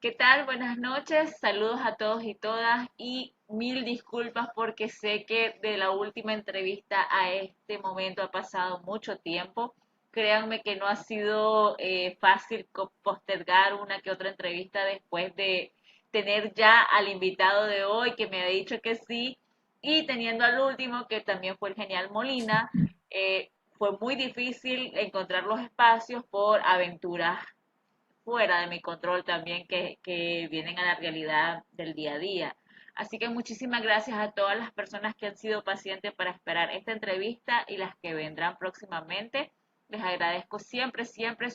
¿Qué tal? Buenas noches, saludos a todos y todas y mil disculpas porque sé que de la última entrevista a este momento ha pasado mucho tiempo. Créanme que no ha sido fácil postergar una que otra entrevista después de tener ya al invitado de hoy que me ha dicho que sí y teniendo al último que también fue el genial Molina. Fue muy difícil encontrar los espacios por aventuras fuera de mi control también que vienen a la realidad del día a día. Así que muchísimas gracias a todas las personas que han sido pacientes para esperar esta entrevista y las que vendrán próximamente. Les agradezco siempre, siempre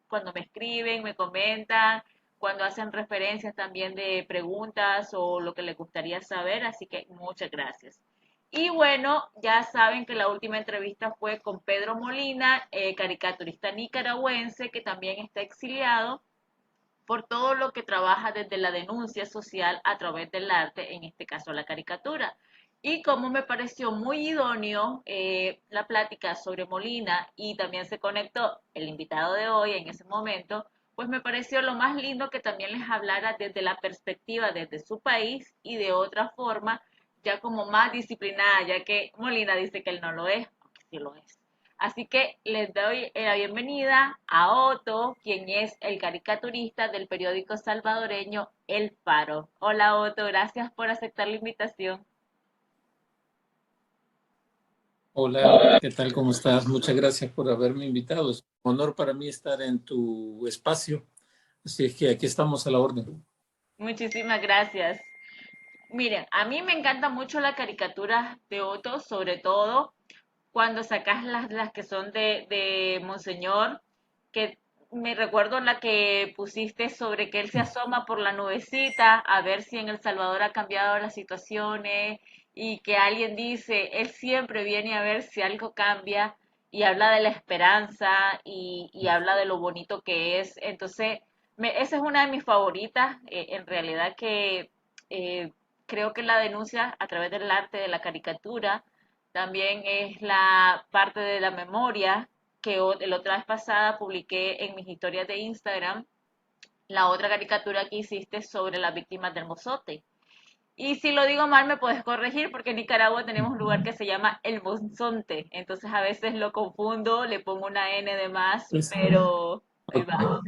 cuando me escriben, me comentan, cuando hacen referencias también de preguntas o lo que les gustaría saber. Así que muchas gracias. Y bueno, ya saben que la última entrevista fue con Pedro Molina, caricaturista nicaragüense que también está exiliado por todo lo que trabaja desde la denuncia social a través del arte, en este caso la caricatura. Y como me pareció muy idóneo la plática sobre Molina y también se conectó el invitado de hoy en ese momento, pues me pareció lo más lindo que también les hablara desde la perspectiva desde su país y de otra forma, ya como más disciplinada, ya que Molina dice que él no lo es, aunque sí lo es. Así que les doy la bienvenida a Otto, quien es el caricaturista del periódico salvadoreño El Faro. Hola Otto, gracias por aceptar la invitación. Hola, ¿qué tal? ¿Cómo estás? Muchas gracias por haberme invitado. Es un honor para mí estar en tu espacio. Así es que aquí estamos a la orden. Muchísimas gracias. Miren, a mí me encanta mucho la caricatura de Otto, sobre todo cuando sacas las que son de Monseñor, que me recuerdo la que pusiste sobre que él se asoma por la nubecita a ver si en El Salvador ha cambiado las situaciones y que alguien dice, él siempre viene a ver si algo cambia y habla de la esperanza y habla de lo bonito que es. Entonces, esa es una de mis favoritas, en realidad que eh, creo que la denuncia a través del arte de la caricatura también es la parte de la memoria que la otra vez pasada publiqué en mis historias de Instagram, la otra caricatura que hiciste sobre las víctimas del Mozote. Y si lo digo mal me puedes corregir porque en Nicaragua tenemos un lugar que se llama El Monzonte, entonces a veces lo confundo, le pongo una N de más, Pues, pero ahí ok. va.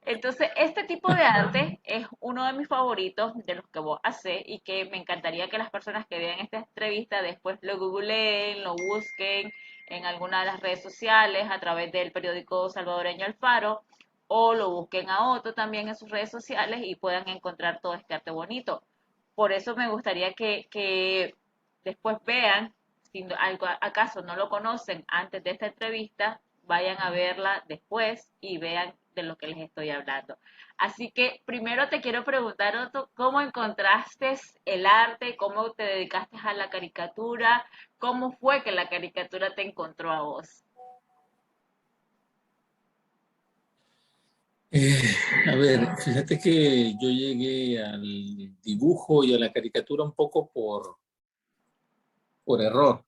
Entonces, este tipo de arte es uno de mis favoritos de los que vos haces y que me encantaría que las personas que vean esta entrevista después lo googleen, lo busquen en alguna de las redes sociales a través del periódico salvadoreño El Faro o lo busquen a Otto también en sus redes sociales y puedan encontrar todo este arte bonito. Por eso me gustaría que después vean, si acaso no lo conocen antes de esta entrevista, vayan a verla después y vean de lo que les estoy hablando. Así que primero te quiero preguntar, Otto, ¿cómo encontraste el arte? ¿Cómo te dedicaste a la caricatura? ¿Cómo fue que la caricatura te encontró a vos? Eh, a ver, fíjate que yo llegué al dibujo y a la caricatura un poco por error.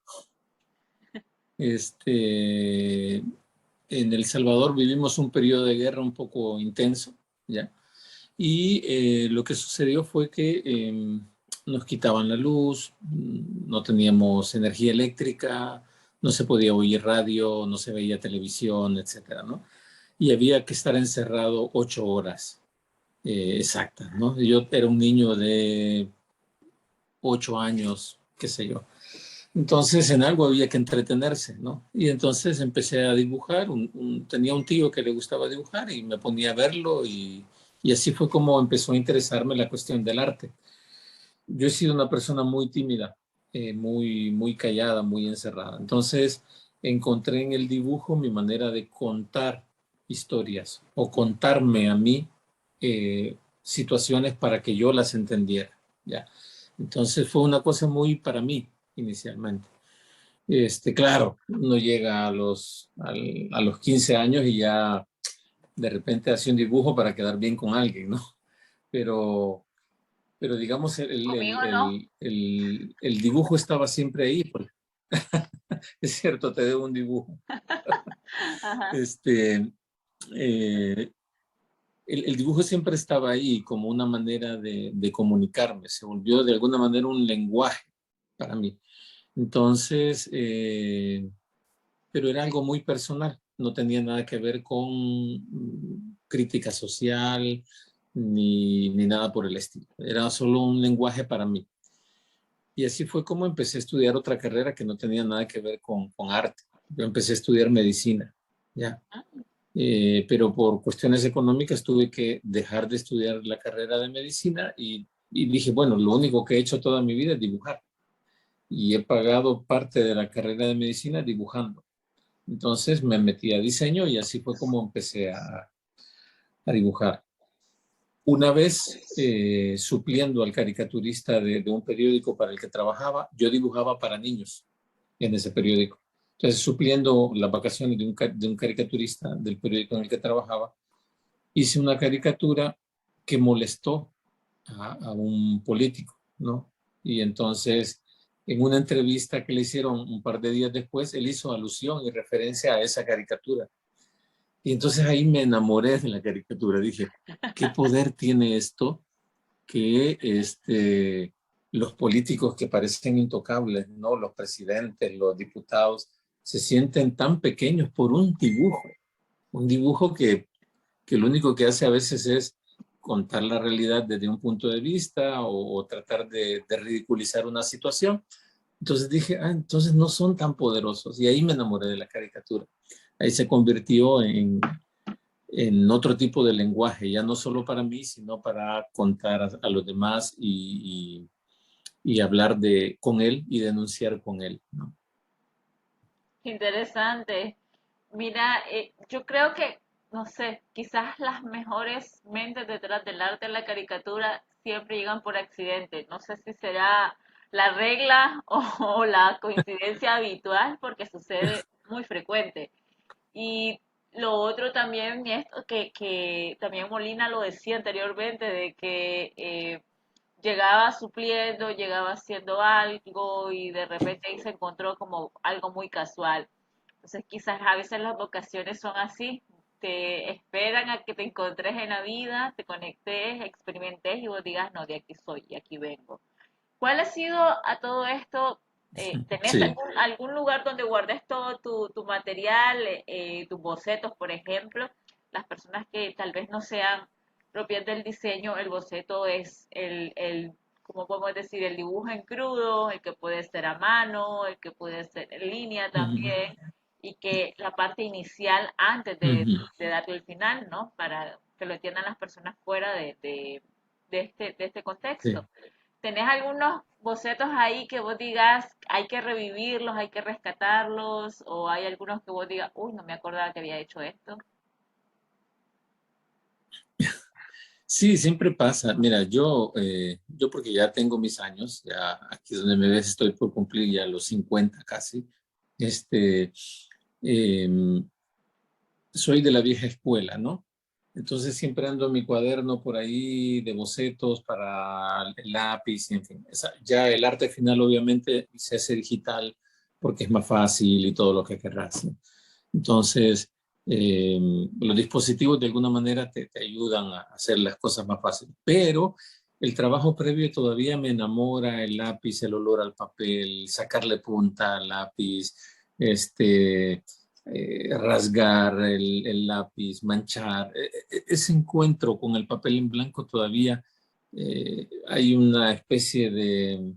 En El Salvador vivimos un periodo de guerra un poco intenso, ¿ya? Y lo que sucedió fue que nos quitaban la luz, no teníamos energía eléctrica, no se podía oír radio, no se veía televisión, etcétera, ¿no? Y había que estar encerrado 8 horas exactas, ¿no? Yo era un niño de 8 años, qué sé yo. Entonces en algo había que entretenerse, ¿no? Y entonces empecé a dibujar. Tenía un tío que le gustaba dibujar y me ponía a verlo y así fue como empezó a interesarme la cuestión del arte. Yo he sido una persona muy tímida, muy callada, muy encerrada. Entonces encontré en el dibujo mi manera de contar historias o contarme a mí situaciones para que yo las entendiera, ¿ya? Entonces fue una cosa muy para mí inicialmente. Claro, uno llega a los 15 años y ya de repente hace un dibujo para quedar bien con alguien, ¿no? Pero, pero digamos, Conmigo no. el dibujo estaba siempre ahí, porque es cierto, te debo un dibujo. Ajá. Este, eh, el dibujo siempre estaba ahí como una manera de comunicarme, se volvió de alguna manera un lenguaje para mí. Entonces, pero era algo muy personal, no tenía nada que ver con crítica social ni nada por el estilo. Era solo un lenguaje para mí. Y así fue como empecé a estudiar otra carrera que no tenía nada que ver con arte. Yo empecé a estudiar medicina, ¿ya? Pero por cuestiones económicas tuve que dejar de estudiar la carrera de medicina y dije, bueno, lo único que he hecho toda mi vida es dibujar. Y he pagado parte de la carrera de medicina dibujando. Entonces me metí a diseño y así fue como empecé a dibujar. Una vez supliendo al caricaturista de un periódico para el que trabajaba, yo dibujaba para niños en ese periódico. Entonces, supliendo las vacaciones de un caricaturista del periódico en el que trabajaba, hice una caricatura que molestó a un político, ¿no? Y entonces, en una entrevista que le hicieron un par de días después, él hizo alusión y referencia a esa caricatura. Y entonces ahí me enamoré de la caricatura. Dije, ¿qué poder tiene esto que los políticos que parecen intocables, ¿no? Los presidentes, los diputados, se sienten tan pequeños por un dibujo que lo único que hace a veces es contar la realidad desde un punto de vista o tratar de ridiculizar una situación. Entonces dije, entonces no son tan poderosos. Y ahí me enamoré de la caricatura. Ahí se convirtió en otro tipo de lenguaje, ya no solo para mí, sino para contar a los demás y hablar con él y denunciar con él, ¿no? Interesante. Mira, yo creo que, no sé, quizás las mejores mentes detrás del arte de la caricatura siempre llegan por accidente. No sé si será la regla o la coincidencia habitual, porque sucede muy frecuente. Y lo otro también es que también Molina lo decía anteriormente, de que llegaba supliendo, llegaba haciendo algo y de repente ahí se encontró como algo muy casual. Entonces quizás a veces las vocaciones son así, te esperan a que te encontres en la vida, te conectes, experimentes y vos digas, no, de aquí soy y aquí vengo. ¿Cuál ha sido a todo esto? ¿Tenés Sí. algún lugar donde guardes todo tu material, tus bocetos, por ejemplo? Las personas que tal vez no sean propias del diseño, el boceto es ¿cómo podemos decir? El dibujo en crudo, el que puede ser a mano, el que puede ser en línea Ujú, también, y que la parte inicial antes ujú, de darle el final, ¿no? Para que lo entiendan las personas fuera de este sí. contexto. ¿Tenés algunos bocetos ahí que vos digas, hay que revivirlos, hay que rescatarlos? ¿O hay algunos que vos digas, uy, no me acordaba que había hecho esto? Sí, siempre pasa. Mira, yo porque ya tengo mis años, ya aquí donde me ves estoy por cumplir ya los 50 casi, este, em, soy de la vieja escuela, ¿no? Entonces siempre ando en mi cuaderno por ahí de bocetos para el lápiz, en fin. Ya el arte final obviamente se hace digital porque es más fácil y todo lo que querrás, ¿no? Entonces, eh, los dispositivos de alguna manera te ayudan a hacer las cosas más fáciles, pero el trabajo previo todavía me enamora, el lápiz, el olor al papel, sacarle punta al lápiz, rasgar el lápiz, manchar. Ese encuentro con el papel en blanco todavía hay una especie de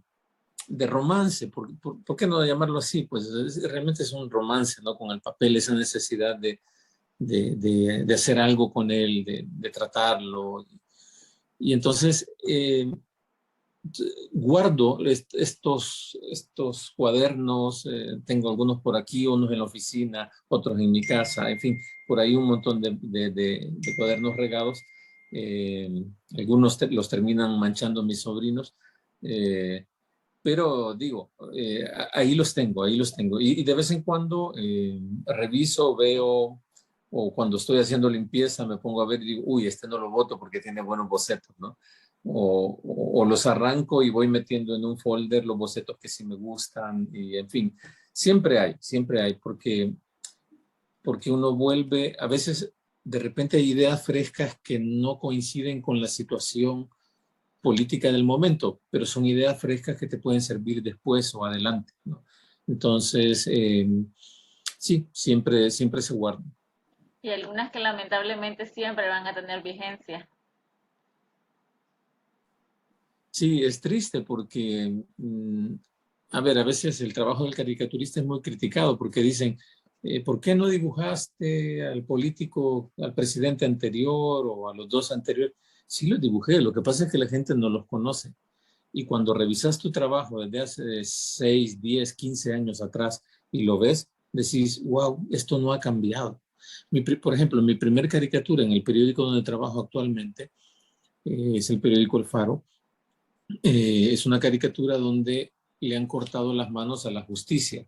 romance, ¿por qué no llamarlo así? Pues realmente es un romance, ¿no? Con el papel, esa necesidad de hacer algo con él, de tratarlo. Y entonces guardo estos cuadernos, tengo algunos por aquí, unos en la oficina, otros en mi casa, en fin, por ahí un montón de cuadernos regados. Algunos los terminan manchando mis sobrinos, pero digo, ahí los tengo, ahí los tengo. Y de vez en cuando reviso, veo, o cuando estoy haciendo limpieza me pongo a ver y digo, uy, este no lo boto porque tiene buenos bocetos, ¿no? O los arranco y voy metiendo en un folder los bocetos que sí me gustan, y en fin, siempre hay, porque uno vuelve, a veces de repente hay ideas frescas que no coinciden con la situación política del momento, pero son ideas frescas que te pueden servir después o adelante, ¿no? Entonces, sí, siempre se guardan. Y algunas que lamentablemente siempre van a tener vigencia. Sí, es triste porque, a ver, a veces el trabajo del caricaturista es muy criticado porque dicen, ¿por qué no dibujaste al político, al presidente anterior o a los dos anteriores? Sí los dibujé, lo que pasa es que la gente no los conoce. Y cuando revisas tu trabajo desde hace 6, 10, 15 años atrás y lo ves, decís, wow, esto no ha cambiado. Por ejemplo, mi primer caricatura en el periódico donde trabajo actualmente, es el periódico El Faro, es una caricatura donde le han cortado las manos a la justicia.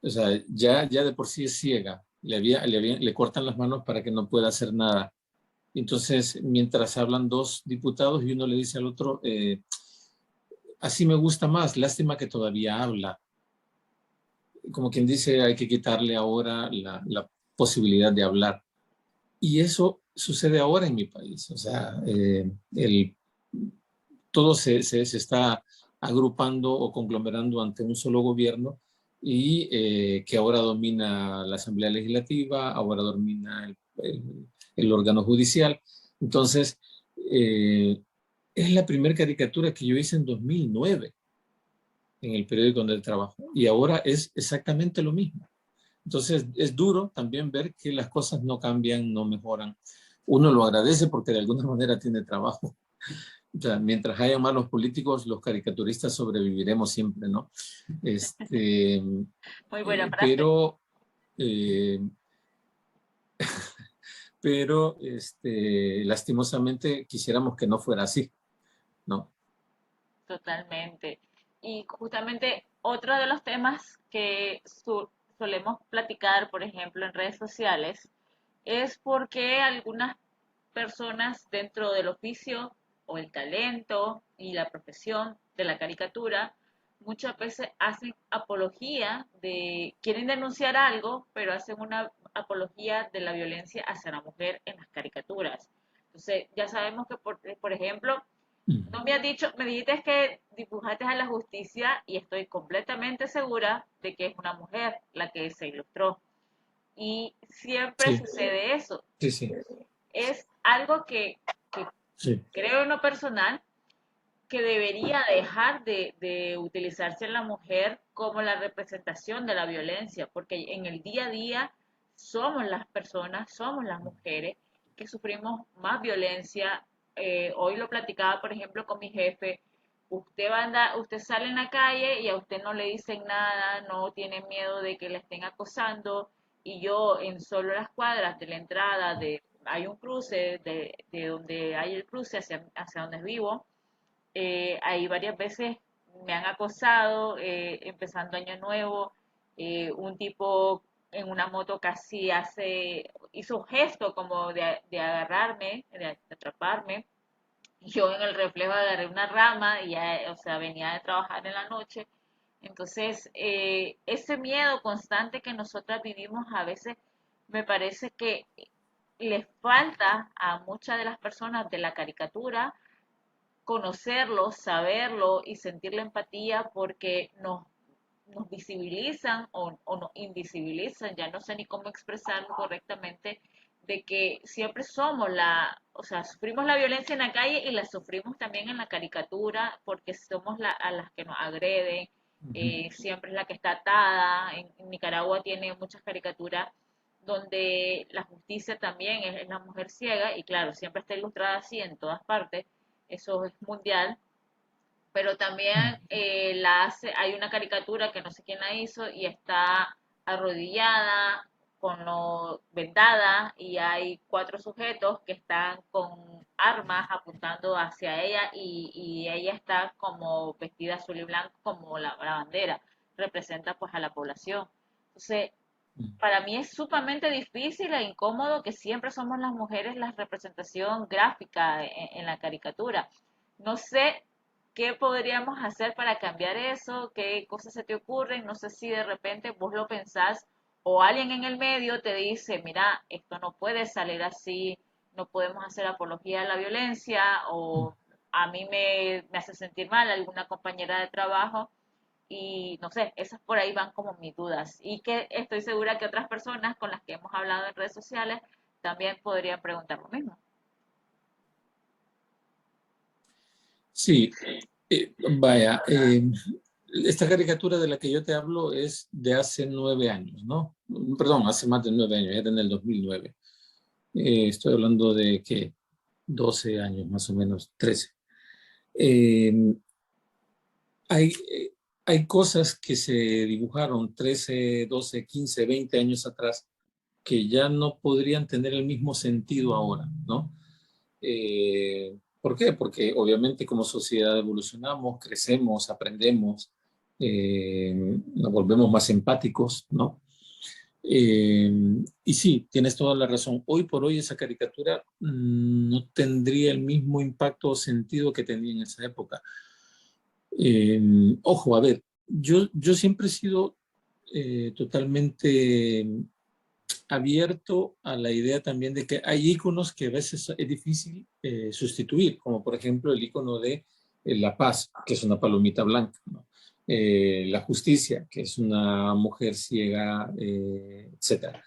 O sea, ya de por sí es ciega. Le cortan las manos para que no pueda hacer nada. Entonces, mientras hablan dos diputados y uno le dice al otro, así me gusta más, lástima que todavía habla. Como quien dice, hay que quitarle ahora la posibilidad de hablar. Y eso sucede ahora en mi país. O sea, todo se está agrupando o conglomerando ante un solo gobierno y que ahora domina la Asamblea Legislativa, ahora domina el órgano judicial. Entonces, eh, es la primera caricatura que yo hice en 2009 en el periódico donde trabajo y ahora es exactamente lo mismo. Entonces, es duro también ver que las cosas no cambian, no mejoran. Uno lo agradece porque de alguna manera tiene trabajo. O sea, mientras haya malos políticos, los caricaturistas sobreviviremos siempre, ¿no? Este, Muy buena frase. pero, eh, lastimosamente quisiéramos que no fuera así, ¿no? Totalmente. Y justamente otro de los temas que solemos platicar, por ejemplo, en redes sociales, es por qué algunas personas dentro del oficio o el talento y la profesión de la caricatura muchas veces hacen apología quieren denunciar algo, pero hacen una apología de la violencia hacia la mujer en las caricaturas. Entonces, ya sabemos que, por ejemplo, no me has dicho, me dijiste que dibujaste a la justicia y estoy completamente segura de que es una mujer la que se ilustró. Y siempre Sí, sucede eso. sí, sí, Es algo que sí. creo en lo personal que debería dejar de utilizarse en la mujer como la representación de la violencia, porque en el día a día somos las personas, somos las mujeres que sufrimos más violencia. Hoy lo platicaba, por ejemplo, con mi jefe. Usted sale en la calle y a usted no le dicen nada, no tiene miedo de que le estén acosando, y yo en solo las cuadras de la entrada hay un cruce de donde hay el cruce hacia donde vivo. Ahí varias veces me han acosado, empezando año nuevo, un tipo en una moto casi hizo un gesto como de agarrarme, de atraparme. Yo en el reflejo agarré una rama y ya, o sea, venía de trabajar en la noche. Entonces, ese miedo constante que nosotras vivimos a veces me parece que les falta a muchas de las personas de la caricatura conocerlo, saberlo y sentir la empatía porque nos visibilizan o nos invisibilizan, ya no sé ni cómo expresarlo correctamente, de que siempre somos o sea, sufrimos la violencia en la calle y la sufrimos también en la caricatura porque somos a las que nos agreden, siempre es la que está atada. En Nicaragua tiene muchas caricaturas donde la justicia también es la mujer ciega y claro, siempre está ilustrada así en todas partes, eso es mundial, pero también hay una caricatura que no sé quién la hizo y está arrodillada, vendada, y hay cuatro sujetos que están con armas apuntando hacia ella y ella está como vestida azul y blanco como la bandera, representa pues a la población. Entonces, para mí es sumamente difícil e incómodo que siempre somos las mujeres la representación gráfica en la caricatura. No sé qué podríamos hacer para cambiar eso, qué cosas se te ocurren, no sé si de repente vos lo pensás o alguien en el medio te dice, mira, esto no puede salir así, no podemos hacer apología de la violencia, o a mí me hace sentir mal alguna compañera de trabajo, y no sé, esas por ahí van como mis dudas, y que estoy segura que otras personas con las que hemos hablado en redes sociales también podrían preguntar lo mismo. Sí, vaya, esta caricatura de la que yo te hablo es de hace 9 años, ¿no? Perdón, hace más de 9 años, era en el 2009. Estoy hablando de que 12 años, más o menos, 13. Eh, hay, hay cosas que se dibujaron 13, 12, 15, 20 años atrás que ya no podrían tener el mismo sentido ahora, ¿no? ¿Por qué? Porque obviamente como sociedad evolucionamos, crecemos, aprendemos, nos volvemos más empáticos, ¿no? Eh, y sí, tienes toda la razón. Hoy por hoy esa caricatura no tendría el mismo impacto o sentido que tenía en esa época. Ojo, a ver, yo siempre he sido totalmente abierto a la idea también de que hay iconos que a veces es difícil sustituir, como por ejemplo el icono de la paz, que es una palomita blanca, ¿no? La justicia, que es una mujer ciega, etcétera.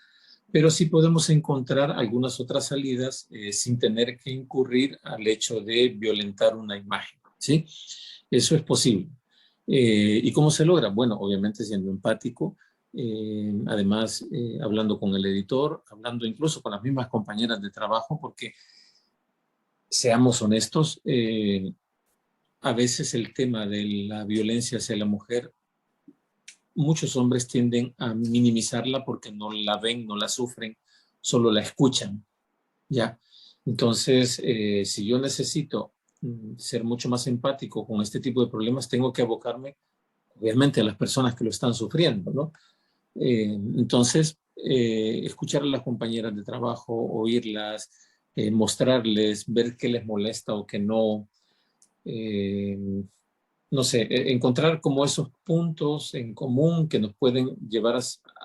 Pero sí podemos encontrar algunas otras salidas sin tener que incurrir al hecho de violentar una imagen, ¿sí? Eso es posible. ¿Y cómo se logra? Bueno, obviamente siendo empático, además hablando con el editor, hablando incluso con las mismas compañeras de trabajo, porque seamos honestos, a veces el tema de la violencia hacia la mujer, muchos hombres tienden a minimizarla porque no la ven, no la sufren, solo la escuchan, ¿ya? Entonces, si yo necesito ser mucho más empático con este tipo de problemas, tengo que abocarme, obviamente, a las personas que lo están sufriendo, ¿no? Entonces, escuchar a las compañeras de trabajo, oírlas, mostrarles, ver qué les molesta o qué no, eh, no sé, encontrar como esos puntos en común que nos pueden llevar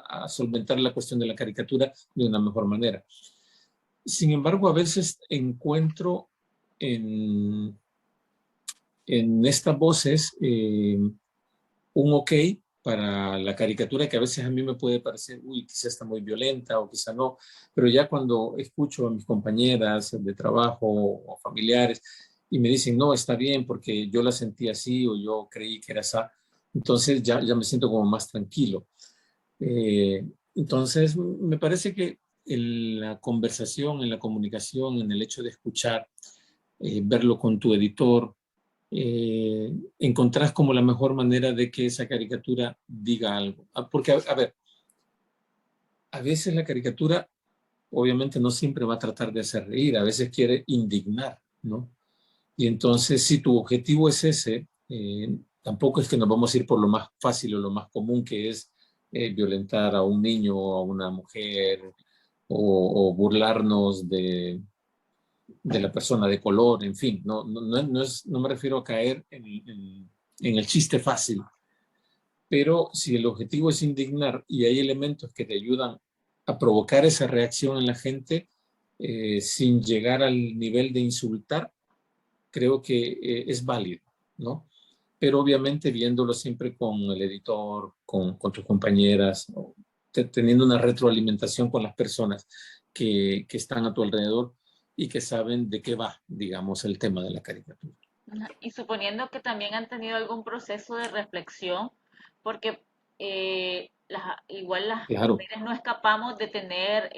a solventar la cuestión de la caricatura de una mejor manera. Sin embargo, a veces encuentro en, en estas voces un ok para la caricatura que a veces a mí me puede parecer, uy, quizá está muy violenta o quizá no, pero ya cuando escucho a mis compañeras de trabajo o familiares y me dicen, no, está bien porque yo la sentí así o yo creí que era así, entonces ya me siento como más tranquilo. Entonces, me parece que en la conversación, en la comunicación, en el hecho de escuchar, verlo con tu editor, encontrás como la mejor manera de que esa caricatura diga algo. Porque, a ver, a veces la caricatura obviamente no siempre va a tratar de hacer reír, a veces quiere indignar, ¿no? Y entonces, si tu objetivo es ese, tampoco es que nos vamos a ir por lo más fácil o lo más común, que es violentar a un niño o a una mujer o burlarnos de la persona de color, en fin, no me refiero a caer en el chiste fácil, pero si el objetivo es indignar y hay elementos que te ayudan a provocar esa reacción en la gente sin llegar al nivel de insultar, creo que es válido, ¿no? Pero obviamente viéndolo siempre con el editor, con tus compañeras, ¿no? Teniendo una retroalimentación con las personas que están a tu alrededor y que saben de qué va, digamos, el tema de la caricatura. Y suponiendo que también han tenido algún proceso de reflexión, porque igual las Claro. mujeres no escapamos de tener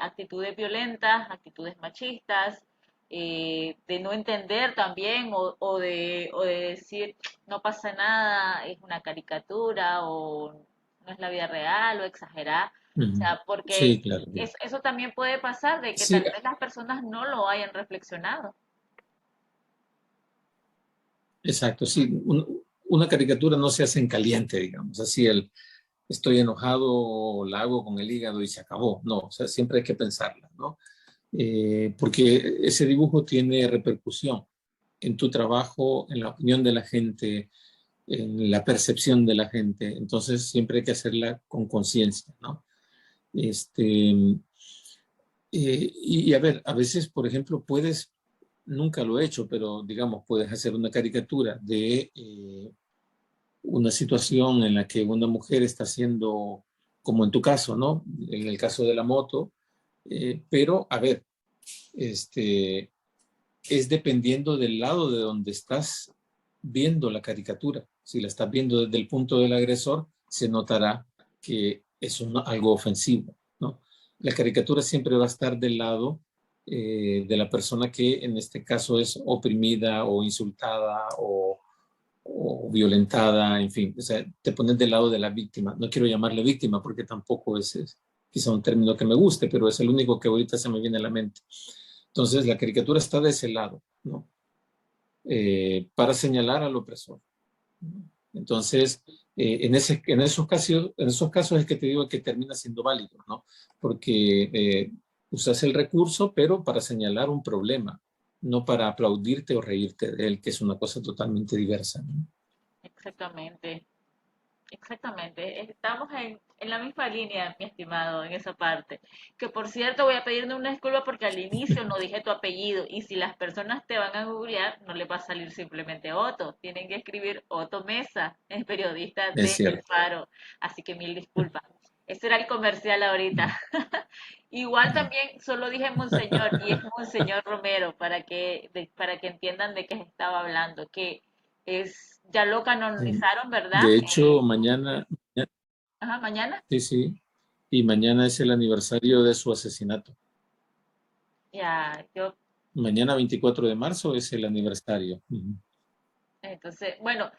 actitudes violentas, actitudes machistas, de no entender también o de decir no pasa nada, es una caricatura o no es la vida real o exagerar. O Ujú. sea, porque Sí, claro. eso también puede pasar de que Sí, tal vez las personas no lo hayan reflexionado. exacto. Sí, una caricatura no se hace en caliente, digamos. Así estoy enojado, la hago con el hígado y se acabó. No, o sea, siempre hay que pensarla, ¿no? Porque ese dibujo tiene repercusión en tu trabajo, en la opinión de la gente, en la percepción de la gente. Entonces siempre hay que hacerla con conciencia, ¿no? Este, y a ver, a veces, por ejemplo, nunca lo he hecho, pero digamos, puedes hacer una caricatura de una situación en la que una mujer está haciendo, como en tu caso, ¿no? En el caso de la moto, pero a ver, este, es dependiendo del lado de donde estás viendo la caricatura. Si la estás viendo desde el punto del agresor, se notará que es algo ofensivo, ¿no? La caricatura siempre va a estar del lado de la persona que en este caso es oprimida o insultada o violentada, en fin, o sea, te pones del lado de la víctima. No quiero llamarle víctima porque tampoco es quizá un término que me guste, pero es el único que ahorita se me viene a la mente. Entonces, la caricatura está de ese lado, ¿no? Para señalar al opresor. Entonces, en esos casos es que te digo que termina siendo válido, ¿no? Porque usas el recurso, pero para señalar un problema, no para aplaudirte o reírte de él, que es una cosa totalmente diversa, ¿no? Exactamente. Exactamente, estamos en la misma línea, mi estimado, en esa parte. Que por cierto, voy a pedirle una disculpa porque al inicio no dije tu apellido y si las personas te van a googlear, no les va a salir simplemente Otto, tienen que escribir Otto Mesa, es periodista Es de El cierto. Faro, así que mil disculpas. Ese era el comercial ahorita. Igual también solo dije Monseñor y es Monseñor Romero para que entiendan de qué estaba hablando, que ya lo canonizaron, ¿verdad? De hecho, mañana, Ajá, mañana. sí, sí, y mañana es el aniversario de su asesinato. Ya, yo, Mañana 24 de marzo es el aniversario. entonces, bueno,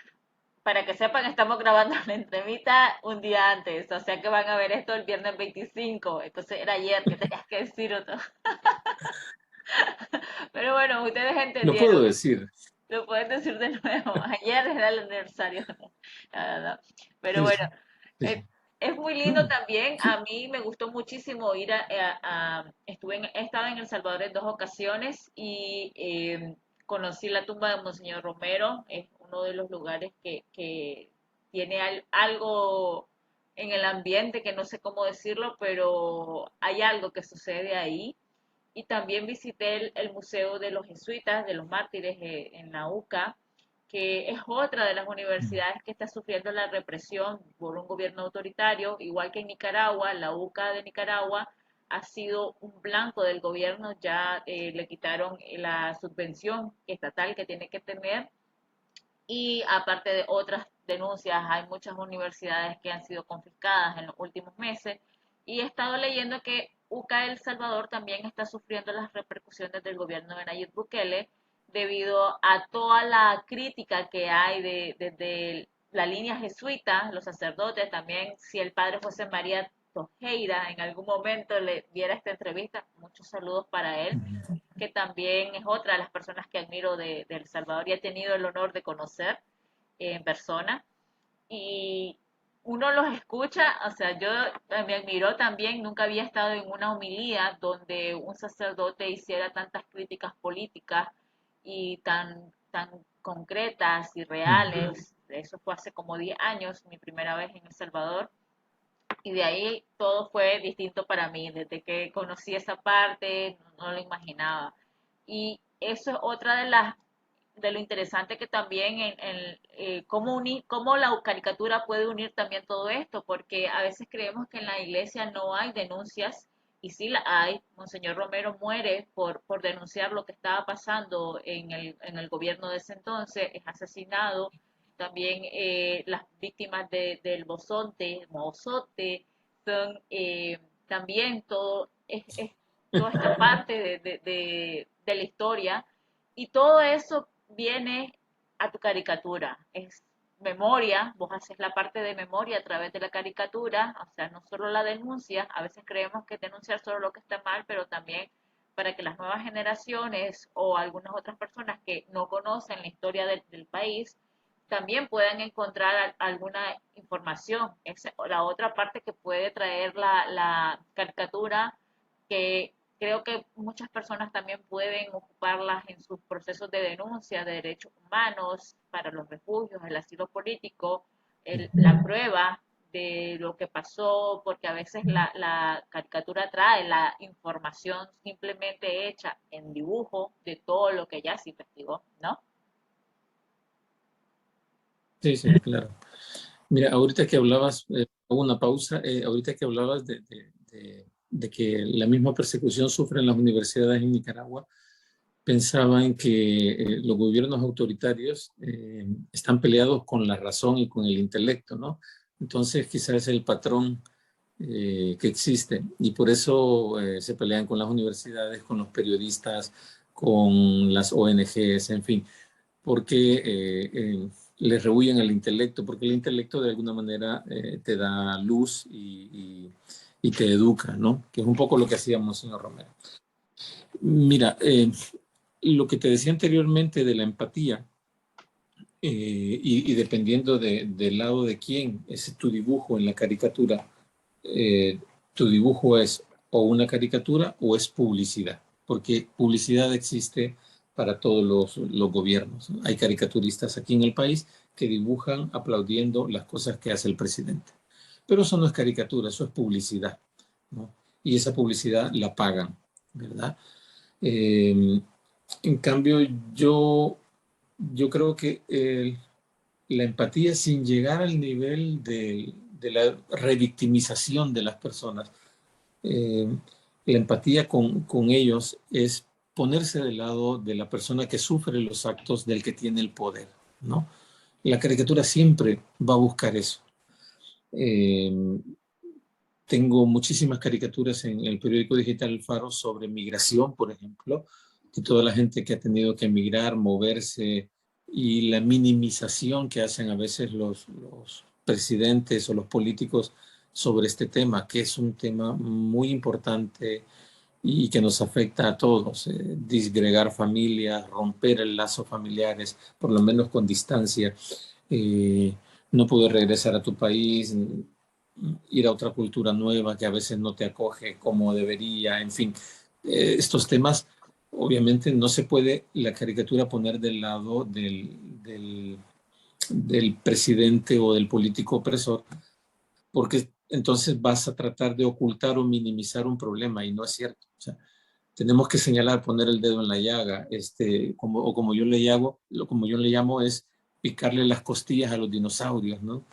para que sepan, estamos grabando la entrevista un día antes, o sea que van a ver esto el viernes 25, entonces era ayer que tenías que decir otro. Pero bueno, ustedes Lo entendieron, puedo decir. lo pueden decir de nuevo, ayer era el aniversario. No, no, no. Pero Sí, bueno, sí. eh, es muy lindo No, también, sí. a mí me gustó muchísimo ir he estado en El Salvador en dos ocasiones y conocí la tumba de Monseñor Romero, es uno de los lugares que tiene algo en el ambiente que no sé cómo decirlo, pero hay algo que sucede ahí. Y también visité el Museo de los Jesuitas, de los Mártires en la UCA, que es otra de las universidades que está sufriendo la represión por un gobierno autoritario, igual que en Nicaragua, la UCA de Nicaragua ha sido un blanco del gobierno, ya le quitaron la subvención estatal que tiene que tener y aparte de otras denuncias, hay muchas universidades que han sido confiscadas en los últimos meses y he estado leyendo que UCA El Salvador también está sufriendo las repercusiones del gobierno de Nayib Bukele debido a toda la crítica que hay desde la línea jesuita, los sacerdotes, también si el padre José María Tojeira en algún momento le diera esta entrevista, muchos saludos para él, que también es otra de las personas que admiro de El Salvador y he tenido el honor de conocer en persona. Y uno los escucha, o sea, yo me admiró también, nunca había estado en una homilía donde un sacerdote hiciera tantas críticas políticas y tan concretas y reales. Eso fue hace como 10 años, mi primera vez en El Salvador. Y de ahí todo fue distinto para mí. Desde que conocí esa parte, no lo imaginaba. Y eso es otra de lo interesante que también cómo la caricatura puede unir también todo esto, porque a veces creemos que en la iglesia no hay denuncias, y sí la hay. Monseñor Romero muere por denunciar lo que estaba pasando en el gobierno de ese entonces, es asesinado. También las víctimas del Mozote, son también toda esta parte de la historia y todo eso viene a tu caricatura. Es memoria, vos haces la parte de memoria a través de la caricatura, o sea, no solo la denuncia, a veces creemos que denunciar solo lo que está mal, pero también para que las nuevas generaciones o algunas otras personas que no conocen la historia del país también puedan encontrar alguna información. Es la otra parte que puede traer la caricatura, que creo que muchas personas también pueden ocuparlas en sus procesos de denuncia de derechos humanos, para los refugios, el asilo político, la prueba de lo que pasó, porque a veces la caricatura trae la información simplemente hecha en dibujo de todo lo que ya se investigó, ¿no? Sí, sí, claro. Mira, ahorita que hablabas, hago una pausa, ahorita que hablabas de que la misma persecución sufren las universidades en Nicaragua, pensaba en que los gobiernos autoritarios están peleados con la razón y con el intelecto, ¿no? Entonces quizás es el patrón que existe y por eso se pelean con las universidades, con los periodistas, con las ONGs, en fin, porque les rehuyen el intelecto, porque el intelecto de alguna manera te da luz y te educa, ¿no? Que es un poco lo que hacíamos, señor Romero. Mira, lo que te decía anteriormente de la empatía, y dependiendo del lado de quién es tu dibujo en la caricatura, eh, tu dibujo es o una caricatura o es publicidad, porque publicidad existe para todos los gobiernos. Hay caricaturistas aquí en el país que dibujan aplaudiendo las cosas que hace el presidente. Pero eso no es caricatura, eso es publicidad, ¿no? Y esa publicidad la pagan, ¿verdad? Eh, en cambio, yo creo que la empatía sin llegar al nivel de la revictimización de las personas, eh, la empatía con ellos es ponerse del lado de la persona que sufre los actos del que tiene el poder, ¿no? La caricatura siempre va a buscar eso. Eh, Tengo muchísimas caricaturas en el periódico digital El Faro sobre migración, por ejemplo, de toda la gente que ha tenido que emigrar, moverse y la minimización que hacen a veces los presidentes o los políticos sobre este tema, que es un tema muy importante y que nos afecta a todos. Disgregar familias, romper el lazo familiares, por lo menos con distancia, eh, no poder regresar a tu país, ir a otra cultura nueva que a veces no te acoge como debería, en fin, estos temas, obviamente no se puede la caricatura poner del lado del presidente o del político opresor, porque entonces vas a tratar de ocultar o minimizar un problema y no es cierto. O sea, tenemos que señalar, poner el dedo en la llaga, o como yo le llamo, como yo le llamo es picarle las costillas a los dinosaurios, ¿no?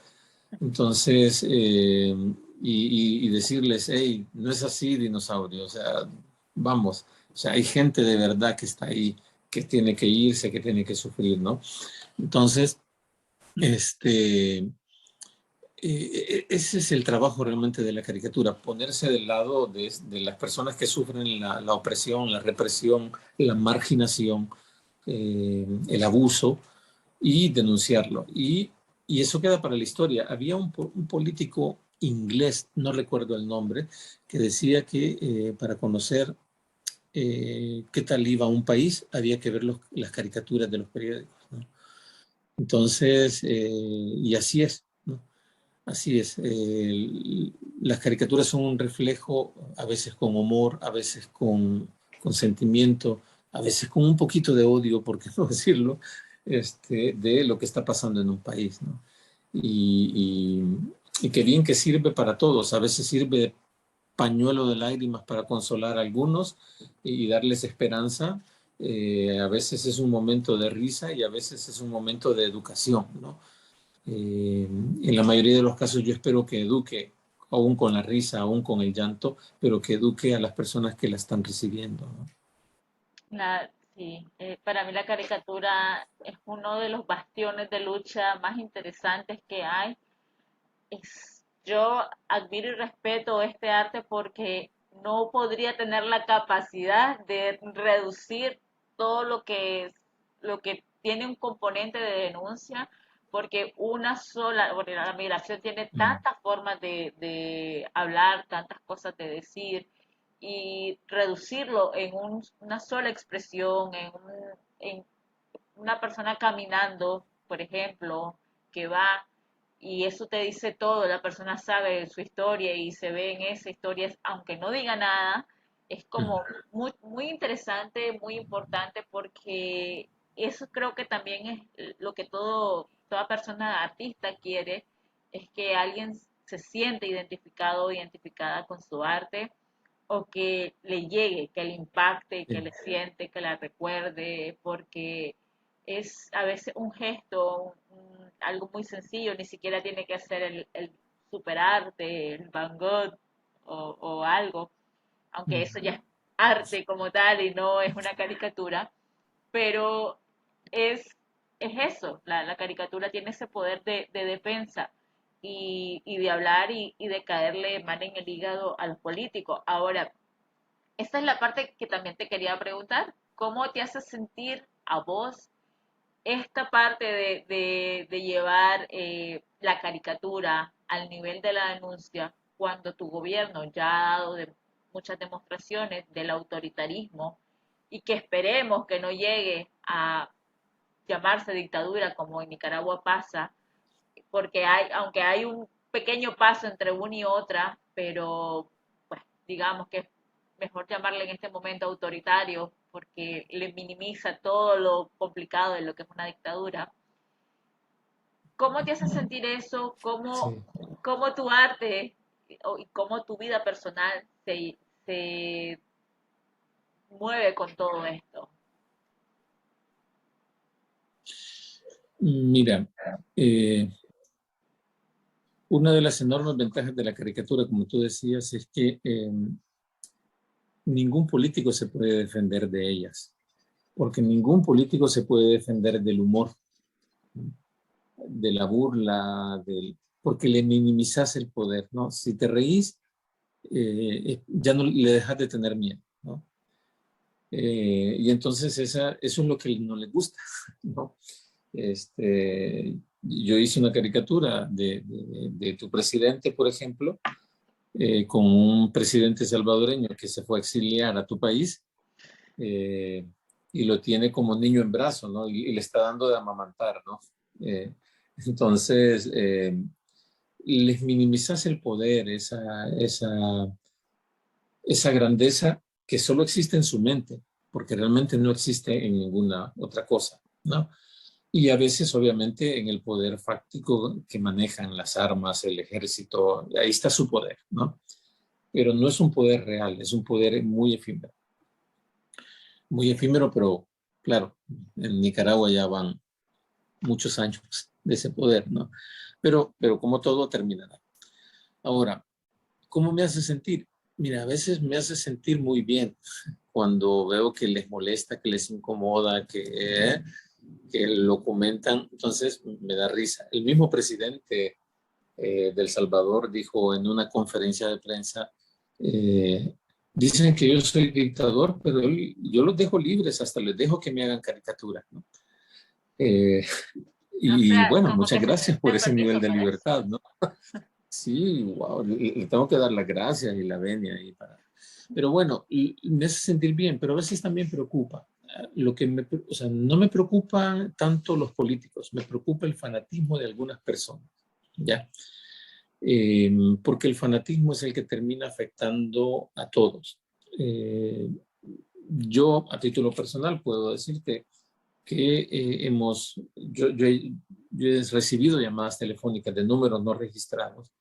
Entonces, y decirles, hey, no es así, dinosaurio, o sea, vamos, o sea, hay gente de verdad que está ahí, que tiene que irse, que tiene que sufrir, ¿no? Entonces, este, ese es el trabajo realmente de la caricatura, ponerse del lado de las personas que sufren la opresión, la represión, la marginación, el abuso y denunciarlo. Y eso queda para la historia. Había un político inglés, no recuerdo el nombre, que decía que para conocer qué tal iba un país había que ver las caricaturas de los periódicos, ¿no? Entonces, y así es, ¿no? Así es. Las caricaturas son un reflejo, a veces con humor, a veces con sentimiento, a veces con un poquito de odio, por qué no decirlo, de lo que está pasando en un país, ¿no? Y, y qué bien que sirve para todos. A veces sirve de pañuelo de lágrimas para consolar a algunos y darles esperanza. A veces es un momento de risa y a veces es un momento de educación, ¿no? En la mayoría de los casos yo espero que eduque, aún con la risa, aún con el llanto, pero que eduque a las personas que la están recibiendo, ¿no? Sí, para mí la caricatura es uno de los bastiones de lucha más interesantes que hay. Yo admiro y respeto este arte porque no podría tener la capacidad de reducir todo lo que tiene un componente de denuncia, porque porque la migración tiene Mm. tantas formas de hablar, tantas cosas de decir, y reducirlo en una sola expresión, en una persona caminando, por ejemplo, que va y eso te dice todo, la persona sabe su historia y se ve en esa historia, aunque no diga nada, es como muy interesante, muy importante porque eso creo que también es lo que toda persona artista quiere, es que alguien se siente identificado o identificada con su arte, o que le llegue, que le impacte, que Sí. le siente, que la recuerde, porque es a veces un gesto, algo muy sencillo, ni siquiera tiene que ser el superarte, el Van Gogh o algo, aunque eso ya Ujú. es arte como tal y no es una caricatura, pero es, es eso, la caricatura tiene ese poder de defensa y de hablar y de caerle mal en el hígado al político. Ahora, esta es la parte que también te quería preguntar. ¿Cómo te hace sentir a vos esta parte de llevar la caricatura al nivel de la denuncia cuando tu gobierno ya ha dado muchas demostraciones del autoritarismo y que esperemos que no llegue a llamarse dictadura como en Nicaragua pasa, porque aunque hay un pequeño paso entre una y otra, pero pues digamos que es mejor llamarle en este momento autoritario porque le minimiza todo lo complicado de lo que es una dictadura. ¿Cómo te hace sentir eso? Sí. ¿Cómo tu arte y cómo tu vida personal se mueve con todo esto? Mira, eh, una de las enormes ventajas de la caricatura, como tú decías, es que ningún político se puede defender de ellas, porque ningún político se puede defender del humor, de la burla, porque le minimizas el poder, ¿no? Si te reís, ya no le dejas de tener miedo, ¿no? Y entonces eso es lo que no le gusta, ¿no? Yo hice una caricatura de tu presidente, por ejemplo, con un presidente salvadoreño que se fue a exiliar a tu país, eh, y lo tiene como niño en brazo, ¿no? Y le está dando de amamantar, ¿no? Eh, entonces, les minimizas el poder, esa grandeza que solo existe en su mente, porque realmente no existe en ninguna otra cosa, ¿no? Y a veces, obviamente, en el poder fáctico que manejan las armas, el ejército, ahí está su poder, ¿no? Pero no es un poder real, es un poder muy efímero, pero claro, en Nicaragua ya van muchos años de ese poder, ¿no? Pero como todo terminará. Ahora, ¿cómo me hace sentir? Mira, a veces me hace sentir muy bien cuando veo que les molesta, que les incomoda, que lo comentan, entonces me da risa. El mismo presidente del Salvador dijo en una conferencia de prensa, eh, dicen que yo soy dictador, pero yo los dejo libres, hasta les dejo que me hagan caricaturas, ¿no? Eh, O y sea, bueno, como muchas que se gracias por den ese nivel permiso de para eso. libertad, ¿no? Sí, wow, le tengo que dar las gracias y la venia ahí para... Pero bueno, me hace sentir bien, pero a veces también preocupa. O sea, no me preocupan tanto los políticos, me preocupa el fanatismo de algunas personas, ¿ya? Eh, Porque el fanatismo es el que termina afectando a todos. Eh, yo, a título personal, puedo decirte que yo he recibido llamadas telefónicas de números no registrados.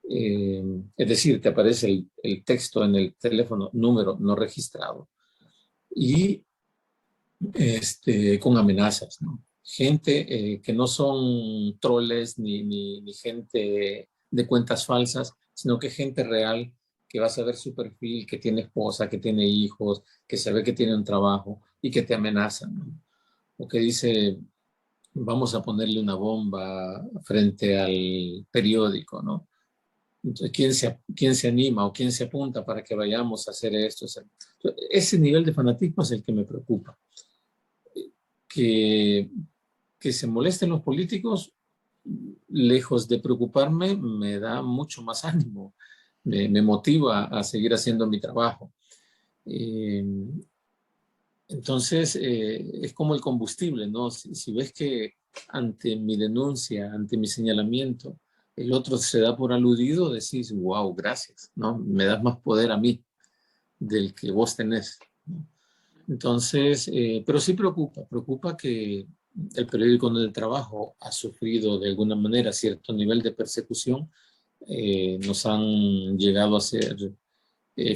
Es decir, te aparece el texto en el teléfono, número no registrado, y con amenazas, ¿no? Gente que no son troles ni gente de cuentas falsas, sino que gente real que vas a ver su perfil, que tiene esposa, que tiene hijos, que se ve que tiene un trabajo y que te amenazan, ¿no? O que dice, vamos a ponerle una bomba frente al periódico, ¿no? Entonces, quién se anima o quién se apunta para que vayamos a hacer esto? Ese nivel de fanatismo es el que me preocupa. Que, que se molesten los políticos, lejos de preocuparme, me da mucho más ánimo, me motiva a seguir haciendo mi trabajo. Eh, entonces, es como el combustible, ¿no? Si ves que ante mi denuncia, ante mi señalamiento, el otro se da por aludido, decís, wow, gracias, ¿no? Me das más poder a mí del que vos tenés, ¿no? Entonces, pero sí preocupa que el periódico donde trabajo ha sufrido de alguna manera cierto nivel de persecución, Nos han llegado a hacer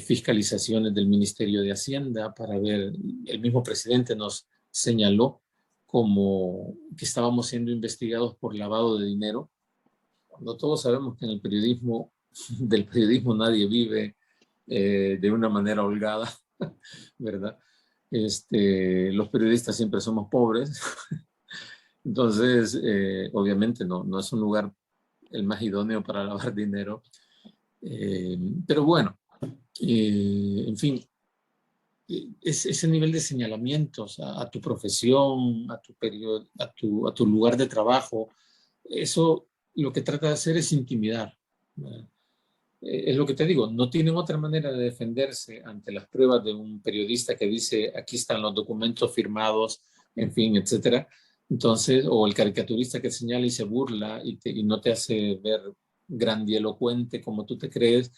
fiscalizaciones del Ministerio de Hacienda para ver, el mismo presidente nos señaló como que estábamos siendo investigados por lavado de dinero. No todos sabemos que en el periodismo, del periodismo nadie vive de una manera holgada, ¿verdad? Los periodistas siempre somos pobres, entonces obviamente no es un lugar el más idóneo para lavar dinero, pero bueno, en fin, ese nivel de señalamientos a tu profesión, a tu periodo, a tu lugar de trabajo, eso lo que trata de hacer es intimidar. Es lo que te digo, no tienen otra manera de defenderse ante las pruebas de un periodista que dice, aquí están los documentos firmados, en fin, etcétera. Entonces, o el caricaturista que señala y se burla y no te hace ver grandilocuente como tú te crees.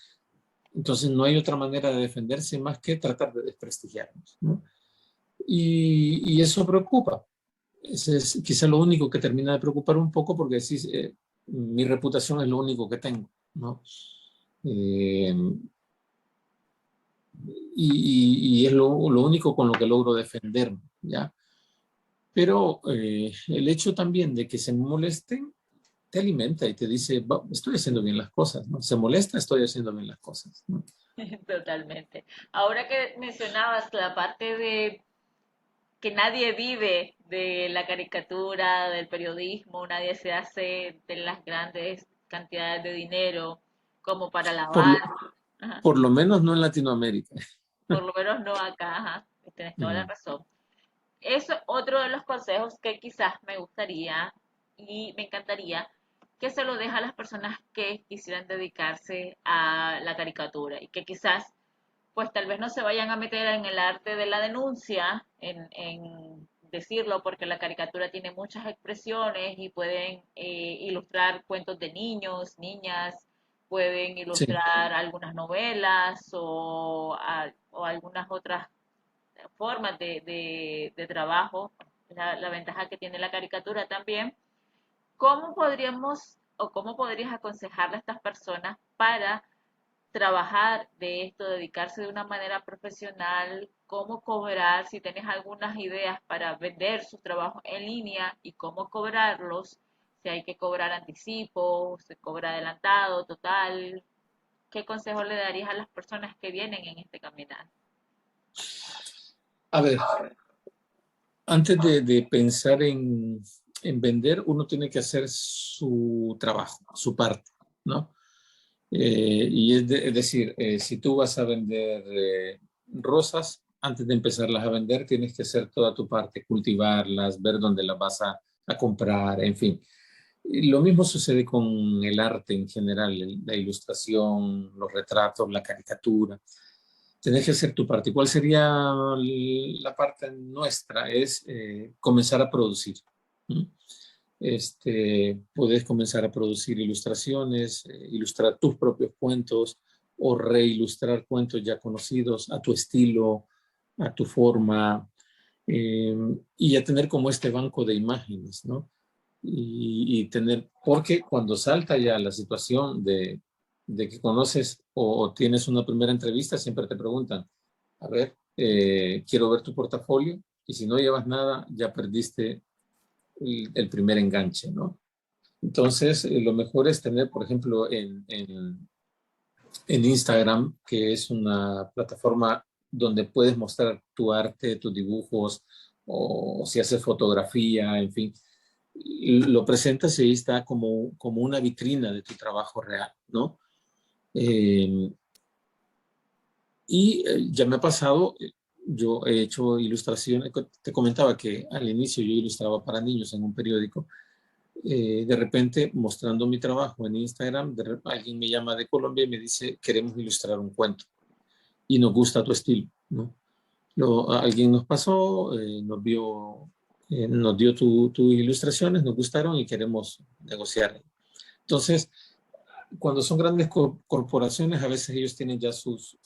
Entonces, no hay otra manera de defenderse más que tratar de desprestigiarnos, ¿no? Y eso preocupa. Ese es quizá lo único que termina de preocupar un poco porque decís, mi reputación es lo único que tengo, ¿no? Eh, y es lo único con lo que logro defenderme, ¿ya? Pero el hecho también de que se molesten te alimenta y te dice, estoy haciendo bien las cosas, ¿no? Se molesta, estoy haciendo bien las cosas, ¿no? Totalmente. Ahora que mencionabas la parte de que nadie vive de la caricatura, del periodismo, nadie se hace de las grandes cantidades de dinero como para Por lavar, lo, ajá, por lo menos no en Latinoamérica. por lo menos no acá, ajá, tienes toda la Mm. razón. Eso es otro de los consejos que quizás me gustaría y me encantaría que se lo deje a las personas que quisieran dedicarse a la caricatura y que quizás pues tal vez no se vayan a meter en el arte de la denuncia, en decirlo, porque la caricatura tiene muchas expresiones y pueden ilustrar cuentos de niños, niñas, pueden Sí. ilustrar algunas novelas o algunas otras formas de trabajo, la ventaja que tiene la caricatura también. ¿Cómo podríamos o cómo podrías aconsejarle a estas personas para trabajar de esto, dedicarse de una manera profesional, cómo cobrar, si tienes algunas ideas para vender sus trabajos en línea y cómo cobrarlos, si hay que cobrar anticipo, se cobra adelantado, total? ¿Qué consejo le darías a las personas que vienen en este caminar? A ver, antes de pensar vender, uno tiene que hacer su trabajo, su parte, ¿no? Es decir, si tú vas a vender rosas, antes de empezarlas a vender, tienes que hacer toda tu parte, cultivarlas, ver dónde las vas a comprar, en fin. Y lo mismo sucede con el arte en general, la ilustración, los retratos, la caricatura. Tienes que hacer tu parte. ¿Cuál sería la parte nuestra? Es comenzar a producir. ¿Mm? Puedes comenzar a producir ilustraciones, ilustrar tus propios cuentos o reilustrar cuentos ya conocidos a tu estilo, a tu forma, y ya tener como este banco de imágenes, ¿no? Y tener, porque cuando salta ya la situación de que conoces o tienes una primera entrevista, siempre te preguntan, a ver, quiero ver tu portafolio, y si no llevas nada, ya perdiste el primer enganche, ¿no? Entonces, lo mejor es tener, por ejemplo, en Instagram, que es una plataforma donde puedes mostrar tu arte, tus dibujos, o si haces fotografía, en fin, lo presentas y ahí está como una vitrina de tu trabajo real, ¿no? Eh, ya me ha pasado, yo he hecho ilustraciones, te comentaba que al inicio yo ilustraba para niños en un periódico. De repente, mostrando mi trabajo en Instagram, alguien me llama de Colombia y me dice, queremos ilustrar un cuento y nos gusta tu estilo, ¿no? Alguien nos pasó, nos dio tus ilustraciones, nos gustaron y queremos negociar. Entonces, cuando son grandes corporaciones, a veces ellos tienen ya sus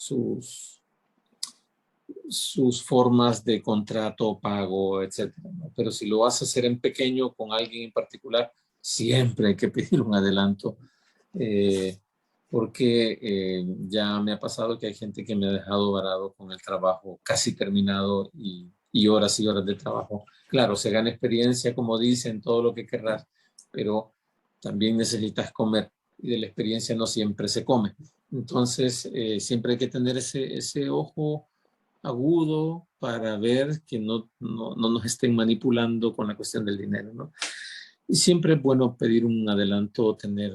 formas de contrato, pago, etcétera, ¿no? Pero si lo vas a hacer en pequeño con alguien en particular, siempre hay que pedir un adelanto. Eh, porque ya me ha pasado que hay gente que me ha dejado varado con el trabajo casi terminado y horas y horas de trabajo. Claro, se gana experiencia, como dicen, todo lo que querrás, pero también necesitas comer y de la experiencia no siempre se come. Entonces, siempre hay que tener ese ojo agudo para ver que no nos estén manipulando con la cuestión del dinero, ¿no? Y siempre es bueno pedir un adelanto, tener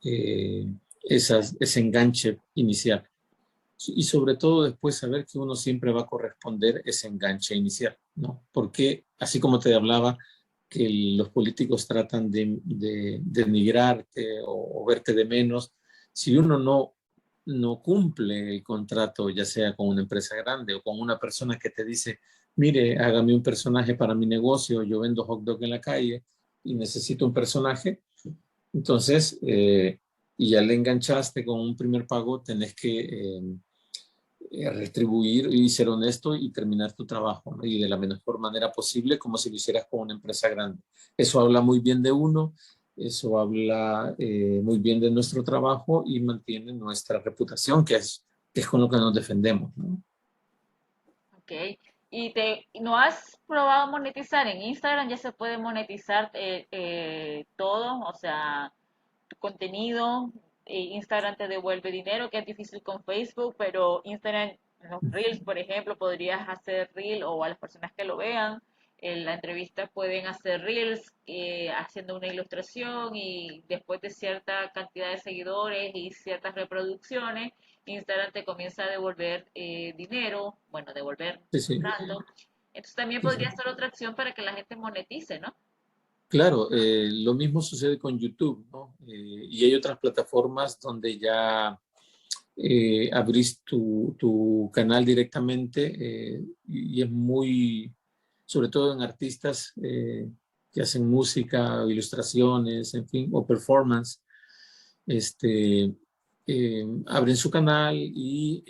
eh, ese enganche inicial. Y sobre todo después saber que uno siempre va a corresponder ese enganche inicial, ¿no? Porque así como te hablaba, que los políticos tratan de denigrarte o verte de menos, si uno no cumple el contrato, ya sea con una empresa grande o con una persona que te dice, mire, hágame un personaje para mi negocio, yo vendo hot dog en la calle y necesito un personaje, entonces, y ya le enganchaste con un primer pago, tenés que retribuir y ser honesto y terminar tu trabajo, ¿no? Y de la mejor manera posible, como si lo hicieras con una empresa grande. Eso habla muy bien de uno, eso habla muy bien de nuestro trabajo y mantiene nuestra reputación, que es con lo que nos defendemos, ¿no? Ok. ¿No has probado monetizar? En Instagram ya se puede monetizar todo, o sea, tu contenido. Instagram te devuelve dinero, que es difícil con Facebook, pero Instagram, en los Reels, por ejemplo, podrías hacer Reel o a las personas que lo vean. En la entrevista pueden hacer Reels haciendo una ilustración y después de cierta cantidad de seguidores y ciertas reproducciones, Instagram te comienza a devolver dinero, bueno, devolver Sí, sí, tanto. Entonces también sí, podría sí. ser otra opción para que la gente monetice, ¿no? Claro, lo mismo sucede con YouTube, ¿no? Y hay otras plataformas donde ya abrís tu canal directamente y es muy, sobre todo en artistas que hacen música, ilustraciones, en fin, o performance, abren su canal y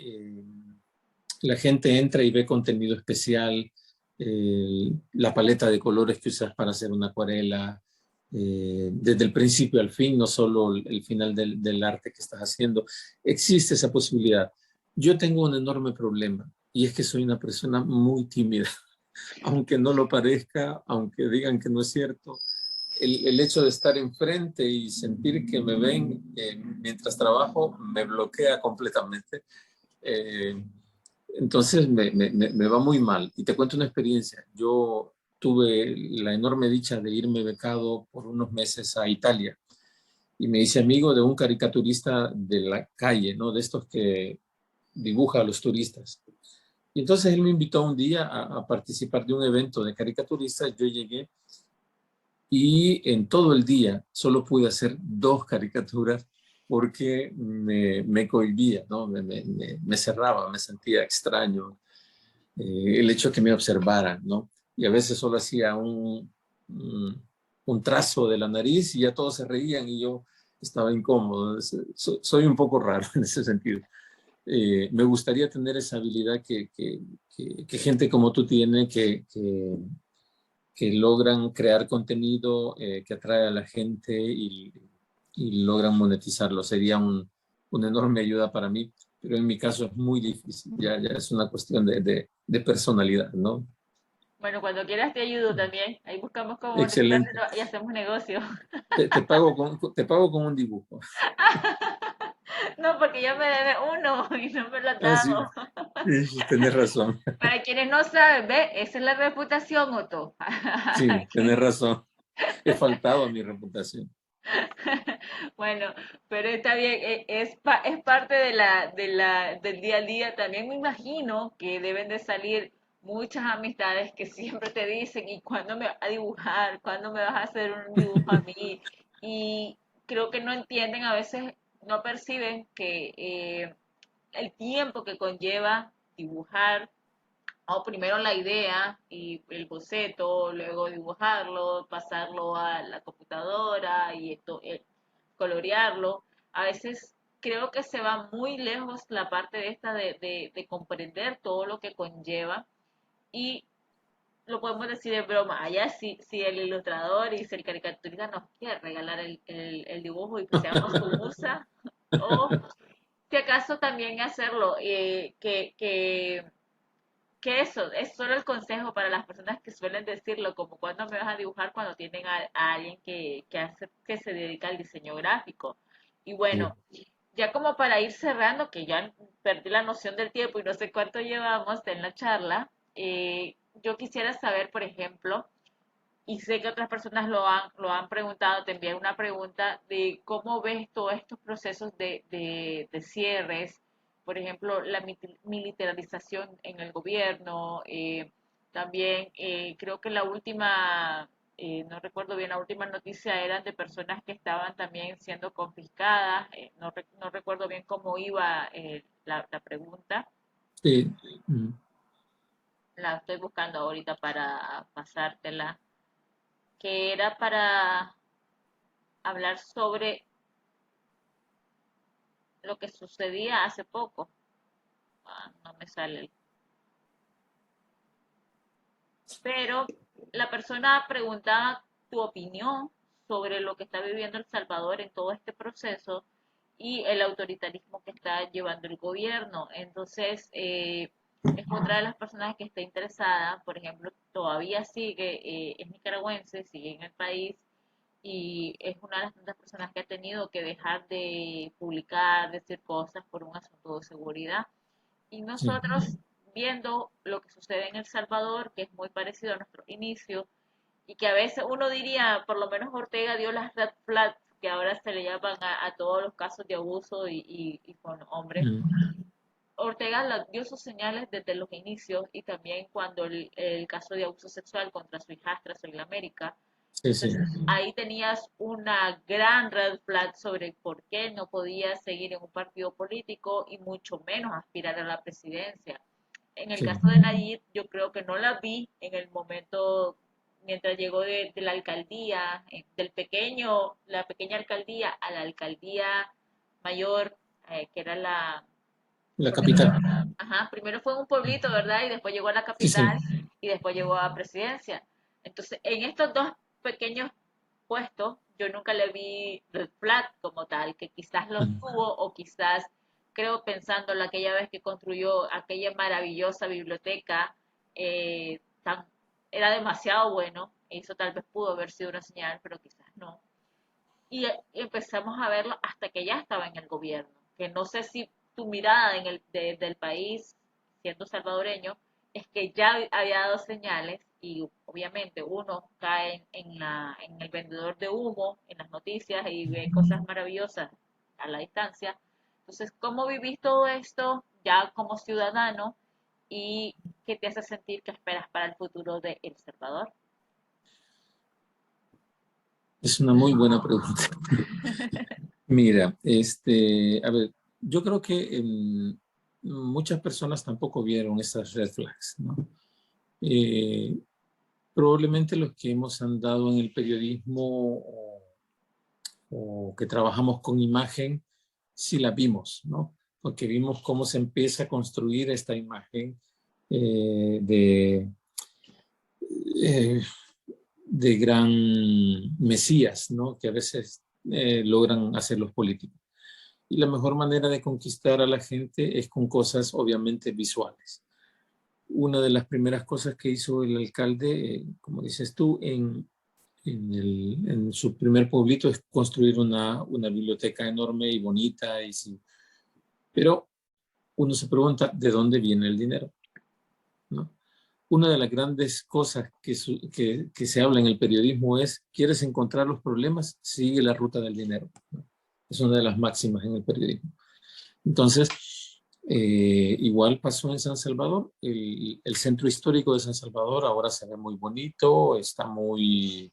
la gente entra y ve contenido especial, la paleta de colores que usas para hacer una acuarela, desde el principio al fin, no solo el final del arte que estás haciendo. Existe esa posibilidad. Yo tengo un enorme problema y es que soy una persona muy tímida, aunque no lo parezca, aunque digan que no es cierto. El hecho de estar enfrente y sentir que me ven mientras trabajo me bloquea completamente. Eh, entonces me va muy mal. Y te cuento una experiencia. Yo tuve la enorme dicha de irme becado por unos meses a Italia y me hice amigo de un caricaturista de la calle, ¿no? De estos que dibuja a los turistas. Y entonces él me invitó un día a participar de un evento de caricaturistas. Yo llegué y en todo el día solo pude hacer dos caricaturas porque me cohibía, ¿no? Me cerraba, me sentía extraño, el hecho de que me observaran, ¿no? Y a veces solo hacía un trazo de la nariz y ya todos se reían y yo estaba incómodo. Soy un poco raro en ese sentido. Me gustaría tener esa habilidad que gente como tú tiene, que logran crear contenido que atrae a la gente y logran monetizarlo. Sería una enorme ayuda para mí, pero en mi caso es muy difícil. Ya es una cuestión de personalidad, ¿no? Bueno, cuando quieras te ayudo también. Ahí buscamos cómo Excelente. monetizarlo y hacemos negocio. Te pago con un dibujo. No, porque ya me debe uno y no me lo has Ah, sí, dado. sí, tenés razón. Para quienes no saben, ¿ve? Esa es la reputación, Otto. Sí, tenés razón. He faltado a mi reputación. Bueno, pero está bien, es parte de del día a día. También me imagino que deben de salir muchas amistades que siempre te dicen, ¿y cuándo me vas a dibujar? ¿Cuándo me vas a hacer un dibujo a mí? Y creo que no entienden, a veces no perciben que el tiempo que conlleva dibujar, o primero la idea y el boceto, luego dibujarlo, pasarlo a la computadora y esto, colorearlo. A veces creo que se va muy lejos la parte de esta de comprender todo lo que conlleva y lo podemos decir de broma. Allá si el ilustrador y si el caricaturista nos quiere regalar el dibujo y que seamos su musa, o si acaso también hacerlo, que eso es solo el consejo para las personas que suelen decirlo, como cuando me vas a dibujar cuando tienen a alguien que se dedica al diseño gráfico. Y Sí, bueno, ya como para ir cerrando, que ya perdí la noción del tiempo y no sé cuánto llevamos en la charla, yo quisiera saber, por ejemplo, y sé que otras personas lo han preguntado, te envié una pregunta de cómo ves todos estos procesos de cierres, por ejemplo, la militarización en el gobierno, también creo que la última, no recuerdo bien, la última noticia eran de personas que estaban también siendo confiscadas, no recuerdo bien cómo iba la pregunta, sí. Mm. la estoy buscando ahorita para pasártela, que era para hablar sobre lo que sucedía hace poco. No me sale. Pero la persona preguntaba tu opinión sobre lo que está viviendo El Salvador en todo este proceso y el autoritarismo que está llevando el gobierno. Entonces, es otra de las personas que está interesada, por ejemplo, todavía sigue, es nicaragüense, sigue en el país y es una de las tantas personas que ha tenido que dejar de publicar, decir cosas por un asunto de seguridad. Y Sí. nosotros viendo lo que sucede en El Salvador, que es muy parecido a nuestro inicio, y que a veces uno diría, por lo menos Ortega dio las red flags que ahora se le llaman a todos los casos de abuso y con hombres. Mm. Ortega dio sus señales desde los inicios y también cuando el caso de abuso sexual contra su hijastra Soy América. Sí, Entonces sí. ahí tenías una gran red flag sobre por qué no podía seguir en un partido político y mucho menos aspirar a la presidencia. En el Sí. caso de Nayib, yo creo que no la vi en el momento mientras llegó de la alcaldía, la pequeña alcaldía a la alcaldía mayor, que era La porque capital. ajá, primero fue en un pueblito, ¿verdad? Y después llegó a la Sí, sí. capital y después llegó a presidencia. Entonces, en estos dos pequeños puestos, yo nunca le vi red flag como tal, que quizás los Mm. tuvo o quizás, creo pensando en aquella vez que construyó aquella maravillosa biblioteca, tan, era demasiado bueno, eso tal vez pudo haber sido una señal, pero quizás no y empezamos a verlo hasta que ya estaba en el gobierno. Que no sé si tu mirada del país, siendo salvadoreño, es que ya había dado señales y obviamente uno cae en el vendedor de humo, en las noticias y ve cosas maravillosas a la distancia. Entonces, ¿cómo vivís todo esto ya como ciudadano y qué te hace sentir que esperas para el futuro de El Salvador? Es una muy buena pregunta. Mira, a ver, yo creo que muchas personas tampoco vieron esas red flags, ¿no? Eh, Probablemente los que hemos andado en el periodismo o que trabajamos con imagen, sí la vimos, ¿no? Porque vimos cómo se empieza a construir esta imagen eh, de, eh, de gran mesías, ¿no? Que a veces logran hacer los políticos. Y la mejor manera de conquistar a la gente es con cosas obviamente visuales. Una de las primeras cosas que hizo el alcalde, como dices tú, en su primer pueblito es construir una biblioteca enorme y bonita. Pero uno se pregunta, ¿de dónde viene el dinero? ¿No? Una de las grandes cosas que se habla en el periodismo es, ¿quieres encontrar los problemas? Sigue la ruta del dinero, ¿no? Es una de las máximas en el periodismo. Entonces, igual pasó en San Salvador. El centro histórico de San Salvador ahora se ve muy bonito, está muy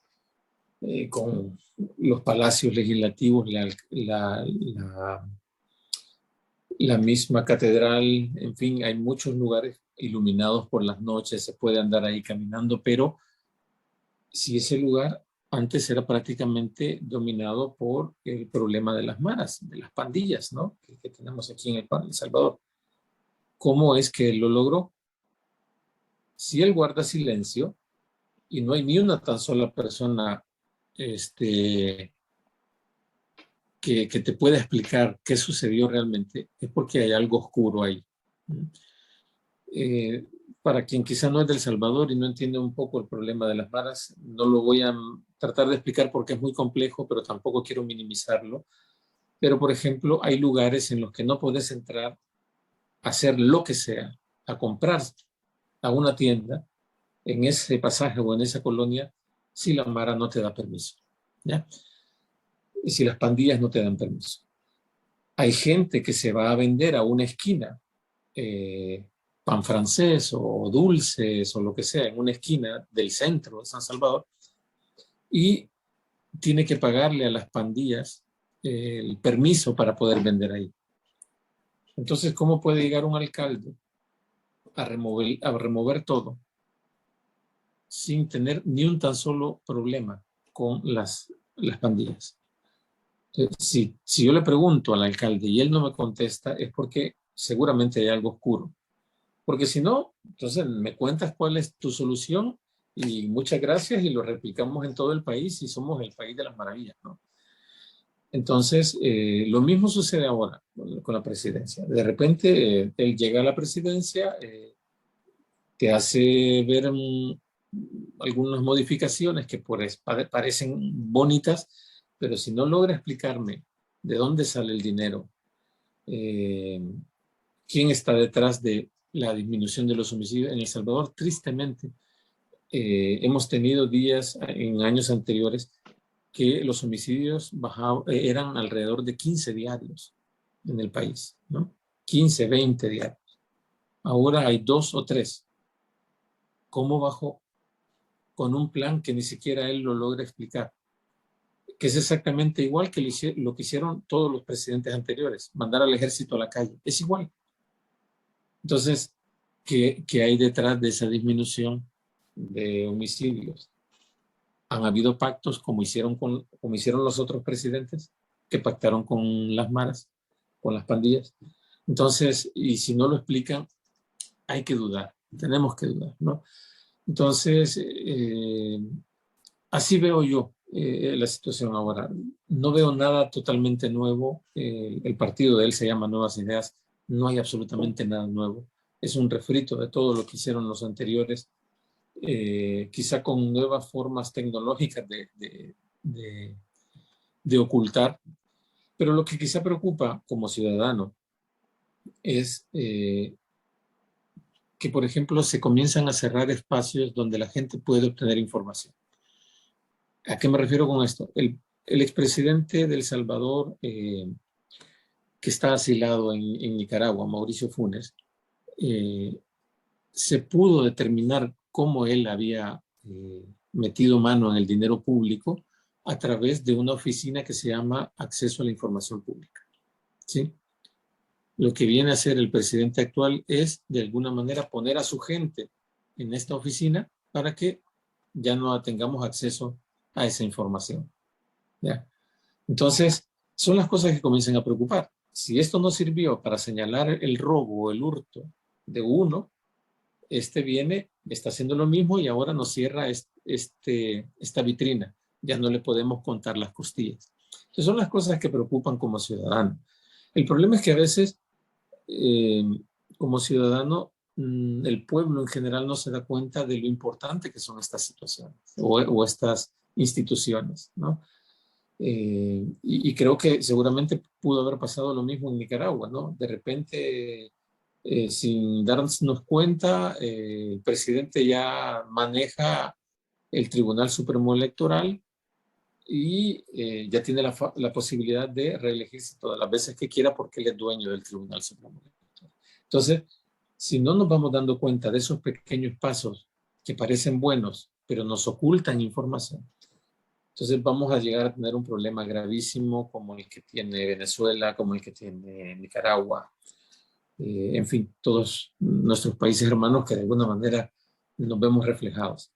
con los palacios legislativos, la misma catedral, en fin, hay muchos lugares iluminados por las noches, se puede andar ahí caminando, pero si ese lugar antes era prácticamente dominado por el problema de las maras, de las pandillas, ¿no? Que tenemos aquí en El Salvador. ¿Cómo es que él lo logró? Si él guarda silencio, y no hay ni una tan sola persona que te pueda explicar qué sucedió realmente, es porque hay algo oscuro ahí. Eh, para quien quizá no es de El Salvador y no entiende un poco el problema de las maras, no lo voy a tratar de explicar porque es muy complejo, pero tampoco quiero minimizarlo. Pero, por ejemplo, hay lugares en los que no puedes entrar a hacer lo que sea, a comprar a una tienda en ese pasaje o en esa colonia si la mara no te da permiso, ¿ya? Y si las pandillas no te dan permiso. Hay gente que se va a vender a una esquina, pan francés o dulces o lo que sea, en una esquina del centro de San Salvador, y tiene que pagarle a las pandillas el permiso para poder vender ahí. Entonces, ¿cómo puede llegar un alcalde a remover todo sin tener ni un tan solo problema con las pandillas? Si yo le pregunto al alcalde y él no me contesta, es porque seguramente hay algo oscuro. Porque si no, entonces me cuentas cuál es tu solución y muchas gracias y lo replicamos en todo el país y somos el país de las maravillas, ¿no? Entonces, lo mismo sucede ahora con la presidencia. De repente, él llega a la presidencia, te hace ver algunas modificaciones que parecen bonitas, pero si no logra explicarme de dónde sale el dinero, eh, quién está detrás de la disminución de los homicidios en El Salvador, tristemente, hemos tenido días en años anteriores que los homicidios eran alrededor de 15 diarios en el país, ¿no? 15, 20 diarios. Ahora hay 2 o 3. ¿Cómo bajó? Con un plan que ni siquiera él lo logra explicar, que es exactamente igual que lo que hicieron todos los presidentes anteriores, mandar al ejército a la calle. Es igual. Entonces, ¿qué hay detrás de esa disminución de homicidios? Han habido pactos como hicieron los otros presidentes que pactaron con las maras, con las pandillas. Entonces, y si no lo explican, hay que dudar, tenemos que dudar, ¿no? Entonces, así veo yo la situación ahora. No veo nada totalmente nuevo. El partido de él se llama Nuevas Ideas. No hay absolutamente nada nuevo. Es un refrito de todo lo que hicieron los anteriores, quizá con nuevas formas tecnológicas de ocultar. Pero lo que quizá preocupa como ciudadano es que, por ejemplo, se comienzan a cerrar espacios donde la gente puede obtener información. ¿A qué me refiero con esto? El expresidente de El Salvador, que está asilado en Nicaragua, Mauricio Funes, se pudo determinar cómo él había metido mano en el dinero público a través de una oficina que se llama Acceso a la Información Pública, ¿sí? Lo que viene a hacer el presidente actual es, de alguna manera, poner a su gente en esta oficina para que ya no tengamos acceso a esa información, ¿ya? Entonces, son las cosas que comienzan a preocupar. Si esto no sirvió para señalar el robo o el hurto de uno, viene, está haciendo lo mismo y ahora nos cierra esta vitrina. Ya no le podemos contar las costillas. Entonces, son las cosas que preocupan como ciudadano. El problema es que a veces, eh, como ciudadano, el pueblo en general no se da cuenta de lo importante que son estas situaciones o estas instituciones, ¿no? Y creo que seguramente pudo haber pasado lo mismo en Nicaragua, ¿no? De repente, sin darnos cuenta, el presidente ya maneja el Tribunal Supremo Electoral y ya tiene la posibilidad de reelegirse todas las veces que quiera porque él es dueño del Tribunal Supremo Electoral. Entonces, si no nos vamos dando cuenta de esos pequeños pasos que parecen buenos, pero nos ocultan información, entonces vamos a llegar a tener un problema gravísimo como el que tiene Venezuela, como el que tiene Nicaragua, en fin, todos nuestros países hermanos que de alguna manera nos vemos reflejados.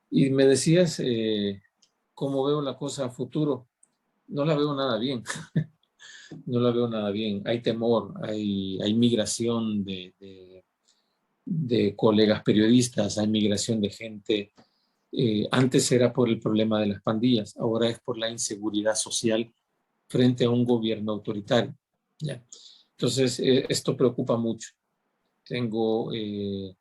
Y me decías, ¿cómo veo la cosa a futuro? No la veo nada bien, no la veo nada bien. Hay temor, hay migración de colegas periodistas, hay migración de gente Antes era por el problema de las pandillas, ahora es por la inseguridad social frente a un gobierno autoritario. ¿Ya? Entonces, esto preocupa mucho. Tengo eh,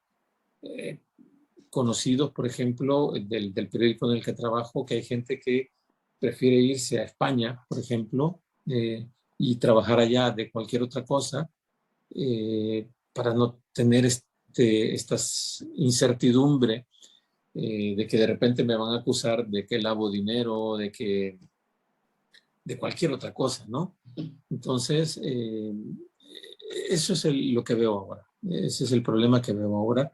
conocidos, por ejemplo, del periódico en el que trabajo, que hay gente que prefiere irse a España, por ejemplo, y trabajar allá de cualquier otra cosa, para no tener esta incertidumbre de que de repente me van a acusar de que lavo dinero, de cualquier otra cosa, ¿no? Entonces, eso es lo que veo ahora. Ese es el problema que veo ahora.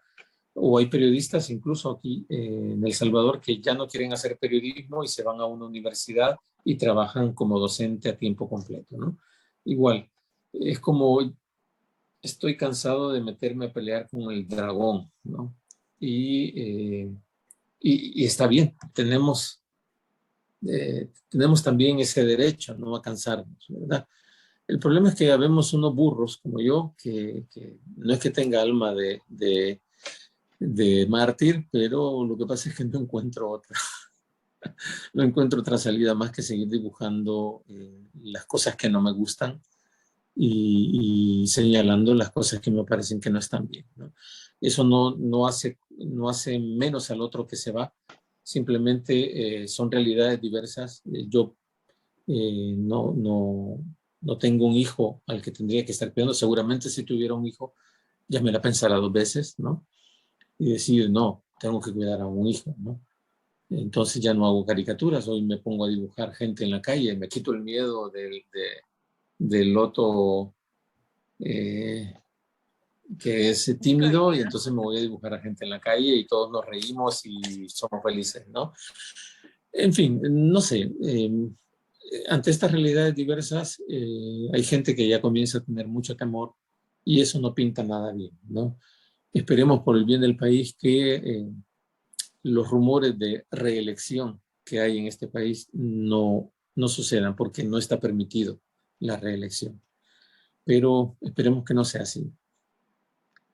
O hay periodistas incluso aquí en El Salvador que ya no quieren hacer periodismo y se van a una universidad y trabajan como docente a tiempo completo, ¿no? Igual, es como estoy cansado de meterme a pelear con el dragón, ¿no? Y está bien, tenemos también ese derecho, ¿no? A cansarnos, ¿verdad? El problema es que habemos unos burros como yo, que no es que tenga alma de mártir, pero lo que pasa es que no encuentro otra, no encuentro otra salida más que seguir dibujando las cosas que no me gustan y señalando las cosas que me parecen que no están bien, ¿no? Eso no hace menos al otro que se va, simplemente son realidades diversas. Yo no tengo un hijo al que tendría que estar cuidando. Seguramente si tuviera un hijo ya me la pensara dos veces, ¿no? Y decir, no, tengo que cuidar a un hijo, ¿no? Entonces ya no hago caricaturas, hoy me pongo a dibujar gente en la calle, me quito el miedo del loto eh, que es tímido y entonces me voy a dibujar a gente en la calle y todos nos reímos y somos felices, ¿no? En fin, no sé, ante estas realidades diversas hay gente que ya comienza a tener mucho temor y eso no pinta nada bien, ¿no? Esperemos por el bien del país que los rumores de reelección que hay en este país no sucedan porque no está permitido la reelección. Pero esperemos que no sea así.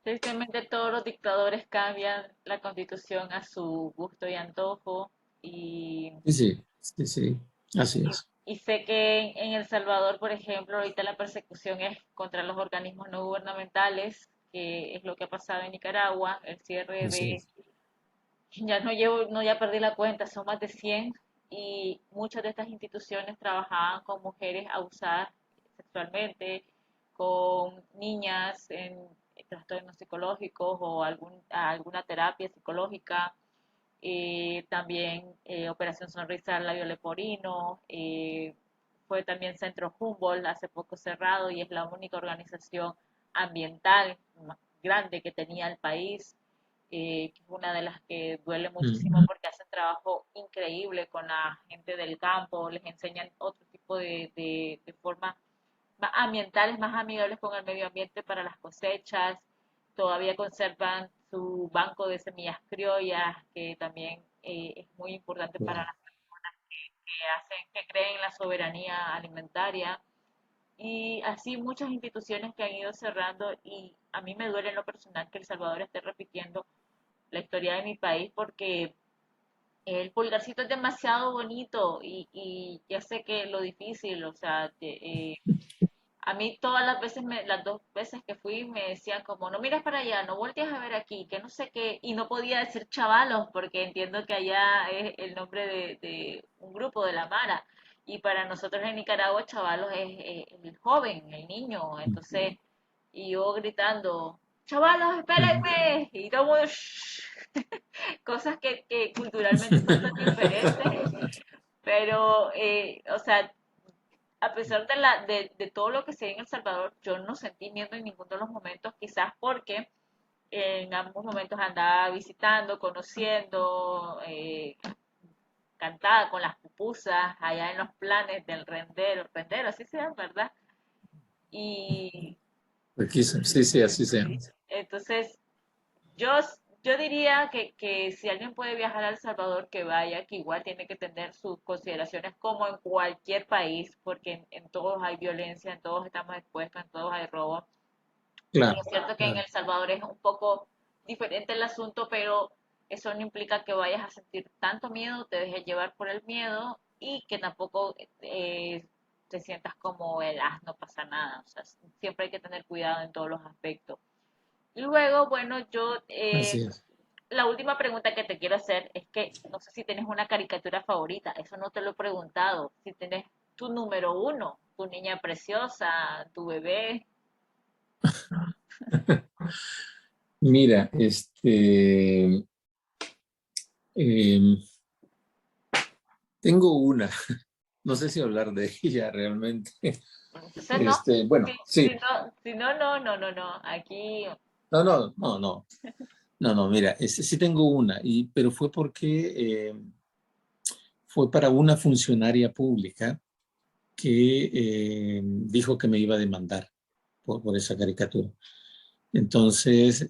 Tristemente todos los dictadores cambian la constitución a su gusto y antojo y, Sí, sí, sí, sí, así y, es. y sé que en El Salvador, por ejemplo, ahorita la persecución es contra los organismos no gubernamentales, que es lo que ha pasado en Nicaragua, el cierre Así de, es. ya no llevo, no ya perdí la cuenta, son más de 100 y muchas de estas instituciones trabajaban con mujeres abusadas sexualmente, con niñas en trastornos psicológicos o alguna terapia psicológica. También Operación Sonrisa Labio Leporino, fue también Centro Humboldt, hace poco cerrado y es la única organización ambiental más grande que tenía el país, que es una de las que duele muchísimo Mm. porque hacen trabajo increíble con la gente del campo, les enseñan otro tipo de formas más ambientales, más amigables con el medio ambiente para las cosechas. Todavía conservan su banco de semillas criollas, que también es muy importante para Wow. las personas que creen en la soberanía alimentaria. Y así muchas instituciones que han ido cerrando y a mí me duele en lo personal que El Salvador esté repitiendo la historia de mi país porque el pulgarcito es demasiado bonito y ya sé que lo difícil, o sea, a mí todas las veces, las dos veces que fui, me decían como, no mires para allá, no voltees a ver aquí, que no sé qué, y no podía decir chavalos, porque entiendo que allá es el nombre de un grupo de la Mara, y para nosotros en Nicaragua chavalos es el joven, el niño, entonces, y yo gritando, chavalos, espérenme, y todo el mundo, "Shh", cosas que culturalmente son tan diferentes, pero, o sea, a pesar de todo lo que se ve en El Salvador, yo no sentí miedo en ninguno de los momentos, quizás porque en ambos momentos andaba visitando, conociendo, cantada con las pupusas allá en los planes del rendero, así se llama, ¿verdad? Y Aquí, sí, sí, así sea. entonces yo, yo diría que si alguien puede viajar a El Salvador, que vaya, que igual tiene que tener sus consideraciones como en cualquier país, porque en todos hay violencia, en todos estamos expuestos, en todos hay robo. Y Claro, es cierto que en claro. El Salvador es un poco diferente el asunto, pero eso no implica que vayas a sentir tanto miedo, te dejes llevar por el miedo y que tampoco te sientas como el, ah, no pasa nada. O sea, siempre hay que tener cuidado en todos los aspectos. Luego, bueno, Así es. la última pregunta que te quiero hacer es que no sé si tienes una caricatura favorita, eso no te lo he preguntado. Si tienes tu número uno, tu niña preciosa, tu bebé. Mira, em, tengo una, no sé si hablar de ella realmente. Entonces, no, Bueno, sí, si no, no, no, no, no. Aquí, no, no, no, no, no, no, mira, sí tengo una, pero fue porque fue para una funcionaria pública que dijo que me iba a demandar por esa caricatura. Entonces,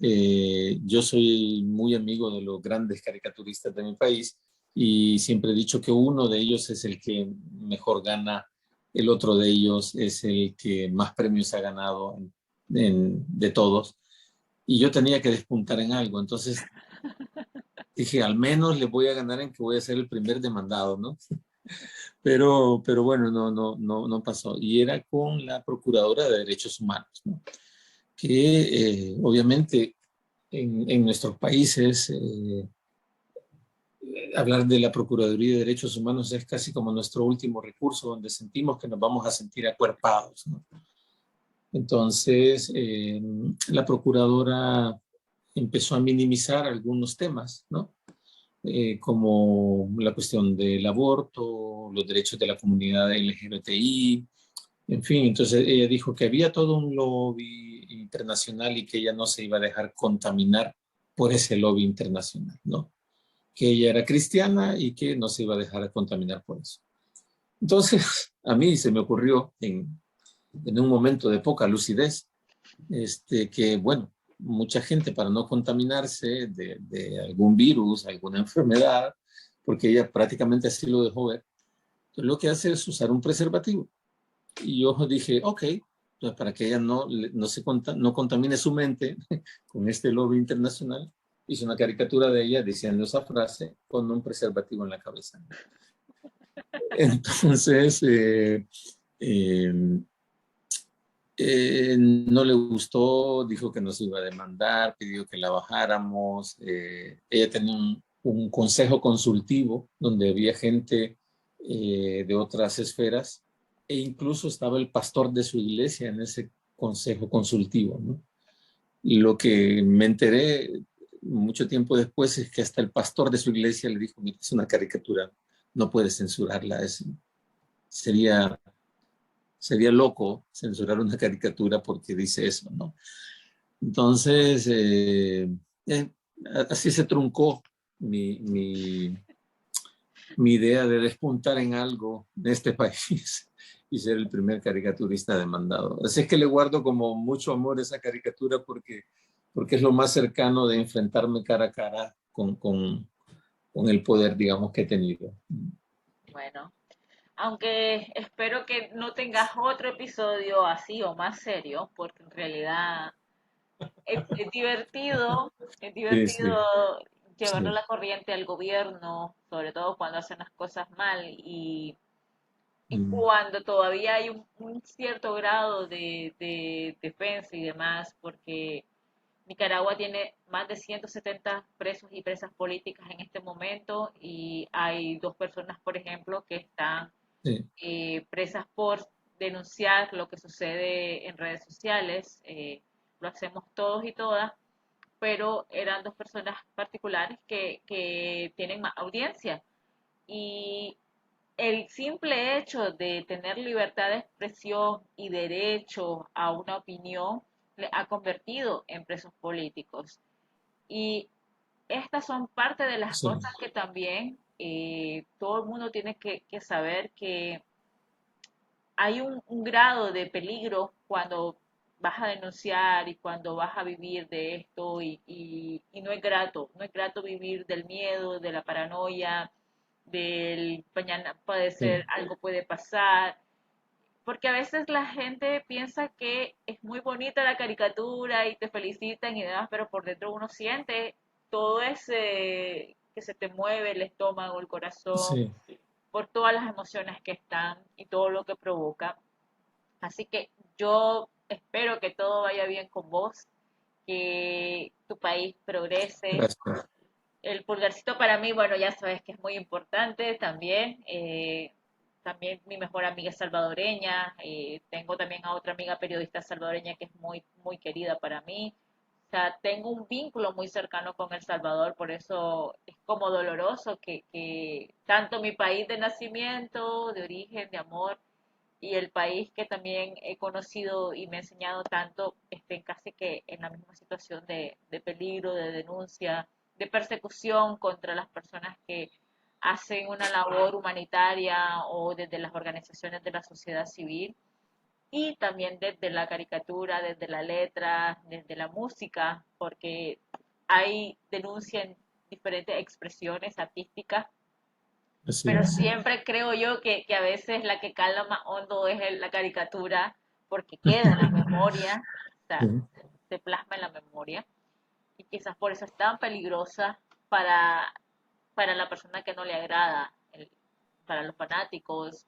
yo soy muy amigo de los grandes caricaturistas de mi país y siempre he dicho que uno de ellos es el que mejor gana, el otro de ellos es el que más premios ha ganado de todos. Y yo tenía que despuntar en algo. Entonces dije, al menos le voy a ganar en que voy a ser el primer demandado, ¿no? Pero bueno, no pasó. Y era con la Procuradora de Derechos Humanos, ¿no? Que obviamente en nuestros países hablar de la Procuraduría de Derechos Humanos es casi como nuestro último recurso, donde sentimos que nos vamos a sentir acuerpados, ¿no? Entonces, la Procuradora empezó a minimizar algunos temas, ¿no? Como la cuestión del aborto, los derechos de la comunidad LGBTI, en fin, entonces ella dijo que había todo un lobby internacional y que ella no se iba a dejar contaminar por ese lobby internacional, ¿no? Que ella era cristiana y que no se iba a dejar contaminar por eso. Entonces, a mí se me ocurrió en un momento de poca lucidez, que, bueno, mucha gente para no contaminarse de algún virus, alguna enfermedad, porque ella prácticamente así lo dejó ver, entonces lo que hace es usar un preservativo. Y yo dije, ok, pues para que ella no contamine su mente con este lobby internacional, hice una caricatura de ella diciendo esa frase con un preservativo en la cabeza. Entonces, eh, no le gustó, dijo que nos iba a demandar, pidió que la bajáramos. Ella tenía un consejo consultivo donde había gente de otras esferas e incluso estaba el pastor de su iglesia en ese consejo consultivo, ¿no? Y lo que me enteré mucho tiempo después es que hasta el pastor de su iglesia le dijo, mira, es una caricatura, no puedes censurarla, sería sería loco censurar una caricatura porque dice eso, ¿no? Entonces, eh, así se truncó mi, mi, mi idea de despuntar en algo en este país y ser el primer caricaturista demandado. Así es que le guardo como mucho amor esa caricatura porque es lo más cercano de enfrentarme cara a cara con el poder, digamos, que he tenido. bueno, aunque espero que no tengas otro episodio así o más serio, porque en realidad es Sí, divertido sí, llevarle sí. la corriente al gobierno, sobre todo cuando hacen las cosas mal y Mm, cuando todavía hay un cierto grado de defensa y demás, porque Nicaragua tiene más de 170 presos y presas políticas en este momento y hay dos personas, por ejemplo, que están sí, presas por denunciar lo que sucede en redes sociales. Lo hacemos todos y todas, pero eran dos personas particulares que tienen más audiencia. Y el simple hecho de tener libertad de expresión y derecho a una opinión le ha convertido en presos políticos. Y estas son parte de las sí, cosas que también todo el mundo tiene que saber que hay un grado de peligro cuando vas a denunciar y cuando vas a vivir de esto y no es grato vivir del miedo, de la paranoia, del mañana puede ser, sí. algo puede pasar, porque a veces la gente piensa que es muy bonita la caricatura y te felicitan y demás, pero por dentro uno siente todo ese que se te mueve el estómago, el corazón, Sí, por todas las emociones que están y todo lo que provoca. Así que yo espero que todo vaya bien con vos, que tu país progrese. gracias. El pulgarcito para mí, bueno, ya sabes que es muy importante también. También mi mejor amiga es salvadoreña. Tengo también a otra amiga periodista salvadoreña que es muy, muy querida para mí. O sea, tengo un vínculo muy cercano con El Salvador, por eso es como doloroso que tanto mi país de nacimiento, de origen, de amor, y el país que también he conocido y me ha enseñado tanto estén casi que en la misma situación de peligro, de denuncia, de persecución contra las personas que hacen una labor humanitaria o desde las organizaciones de la sociedad civil y también desde la caricatura, desde la letra, desde la música, porque hay denuncia en diferentes expresiones artísticas, Así pero es. siempre creo yo que a veces la que cala más hondo es la caricatura, porque queda en la memoria, o sea, Sí. se plasma en la memoria, y quizás por eso es tan peligrosa para, para la persona que no le agrada, para los fanáticos,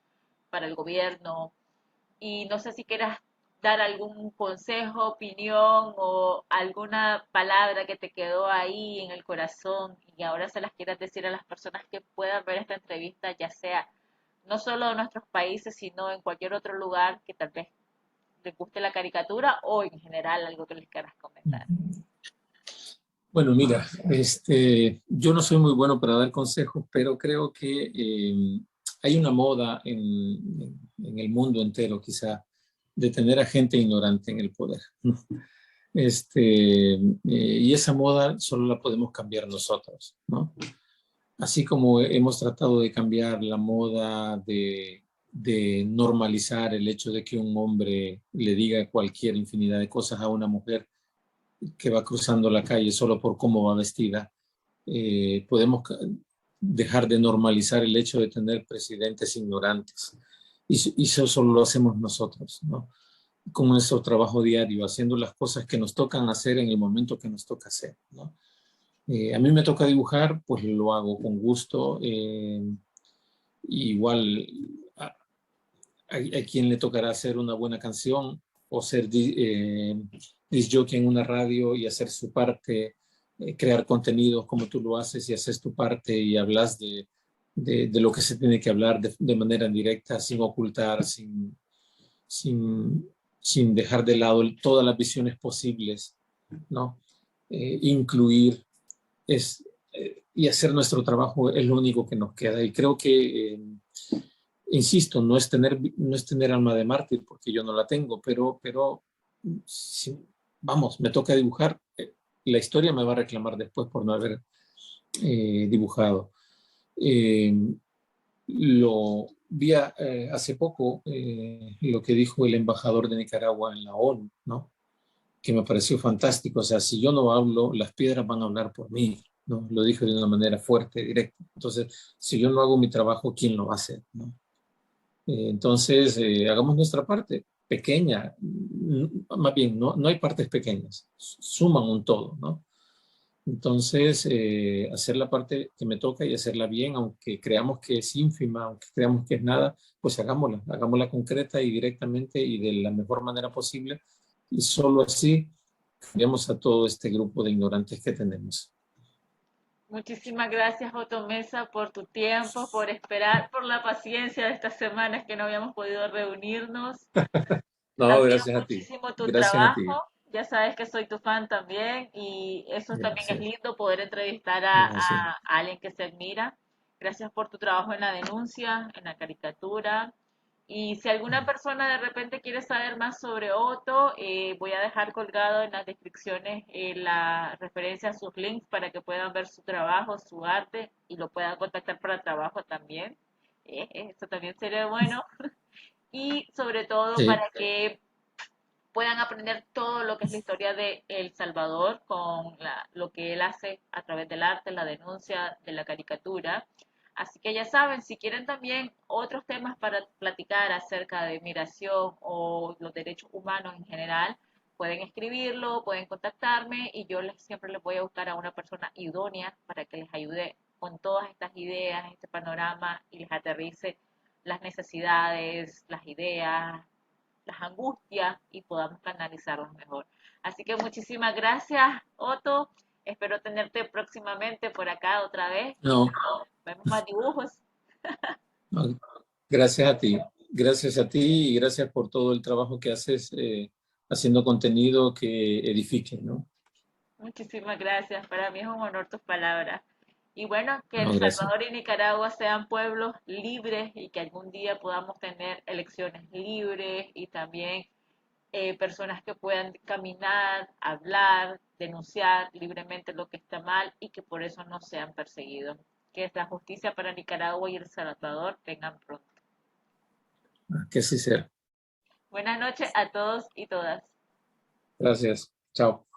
para el gobierno, y no sé si quieras dar algún consejo, opinión o alguna palabra que te quedó ahí en el corazón y ahora se las quieras decir a las personas que puedan ver esta entrevista, ya sea no solo en nuestros países, sino en cualquier otro lugar que tal vez les guste la caricatura o en general algo que les quieras comentar. Bueno, mira, yo no soy muy bueno para dar consejos, pero creo que hay una moda en el mundo entero, quizá, de tener a gente ignorante en el poder, ¿no? Y esa moda solo la podemos cambiar nosotros, ¿no? Así como hemos tratado de cambiar la moda de normalizar el hecho de que un hombre le diga cualquier infinidad de cosas a una mujer que va cruzando la calle solo por cómo va vestida, podemos dejar de normalizar el hecho de tener presidentes ignorantes. Y eso solo lo hacemos nosotros, ¿no? Con nuestro trabajo diario, haciendo las cosas que nos tocan hacer en el momento que nos toca hacer, ¿no? A mí me toca dibujar, pues lo hago con gusto. Igual a, a quien le tocará hacer una buena canción o ser disc jockey en una radio y hacer su parte, crear contenidos como tú lo haces y haces tu parte y hablas de lo que se tiene que hablar de manera directa, sin ocultar, sin, sin dejar de lado todas las visiones posibles, ¿no? Incluir y hacer nuestro trabajo es lo único que nos queda. Y creo que insisto, no es tener alma de mártir, porque yo no la tengo, pero si, vamos, me toca dibujar, la historia me va a reclamar después por no haber dibujado. Eh, lo vi hace poco lo que dijo el embajador de Nicaragua en la ONU, ¿no? Que me pareció fantástico. O sea, si yo no hablo, las piedras van a hablar por mí, ¿no? Lo dijo de una manera fuerte, directa. Entonces, si yo no hago mi trabajo, ¿quién lo va a hacer, no? Entonces, hagamos nuestra parte, pequeña, más bien, no hay partes pequeñas, suman un todo, ¿no? Entonces, hacer la parte que me toca y hacerla bien, aunque creamos que es ínfima, aunque creamos que es nada, pues hagámosla concreta y directamente y de la mejor manera posible. Y solo así cambiamos a todo este grupo de ignorantes que tenemos. Muchísimas gracias, Otto Mesa, por tu tiempo, por esperar, por la paciencia de estas semanas que no habíamos podido reunirnos. No, Admiro gracias a ti. muchísimo tu Gracias a ti. trabajo. Ya sabes que soy tu fan también y eso también es Gracias. lindo poder entrevistar Gracias. a alguien que se admira. Gracias por tu trabajo en la denuncia, en la caricatura. Y si alguna persona de repente quiere saber más sobre Otto, voy a dejar colgado en las descripciones la referencia a sus links para que puedan ver su trabajo, su arte y lo puedan contactar para trabajo también. Eso también sería bueno. Y sobre todo Sí. para que puedan aprender todo lo que es la historia de El Salvador con lo que él hace a través del arte, la denuncia de la caricatura. Así que ya saben, si quieren también otros temas para platicar acerca de migración o los derechos humanos en general, pueden escribirlo, pueden contactarme y yo siempre les voy a buscar a una persona idónea para que les ayude con todas estas ideas, este panorama y les aterrice las necesidades, las ideas, las angustias y podamos canalizarlas mejor. Así que muchísimas gracias, Otto. Espero tenerte próximamente por acá otra vez y No, vemos más dibujos. no, gracias a ti. Gracias a ti y gracias por todo el trabajo que haces haciendo contenido que edifique, ¿no? Muchísimas gracias. Para mí es un honor tus palabras. Y bueno, que El No, gracias. Salvador y Nicaragua sean pueblos libres y que algún día podamos tener elecciones libres y también personas que puedan caminar, hablar, denunciar libremente lo que está mal y que por eso no sean perseguidos. Que la justicia para Nicaragua y El Salvador vengan pronto. Que así sea. Buenas noches a todos y todas. Gracias. Chao.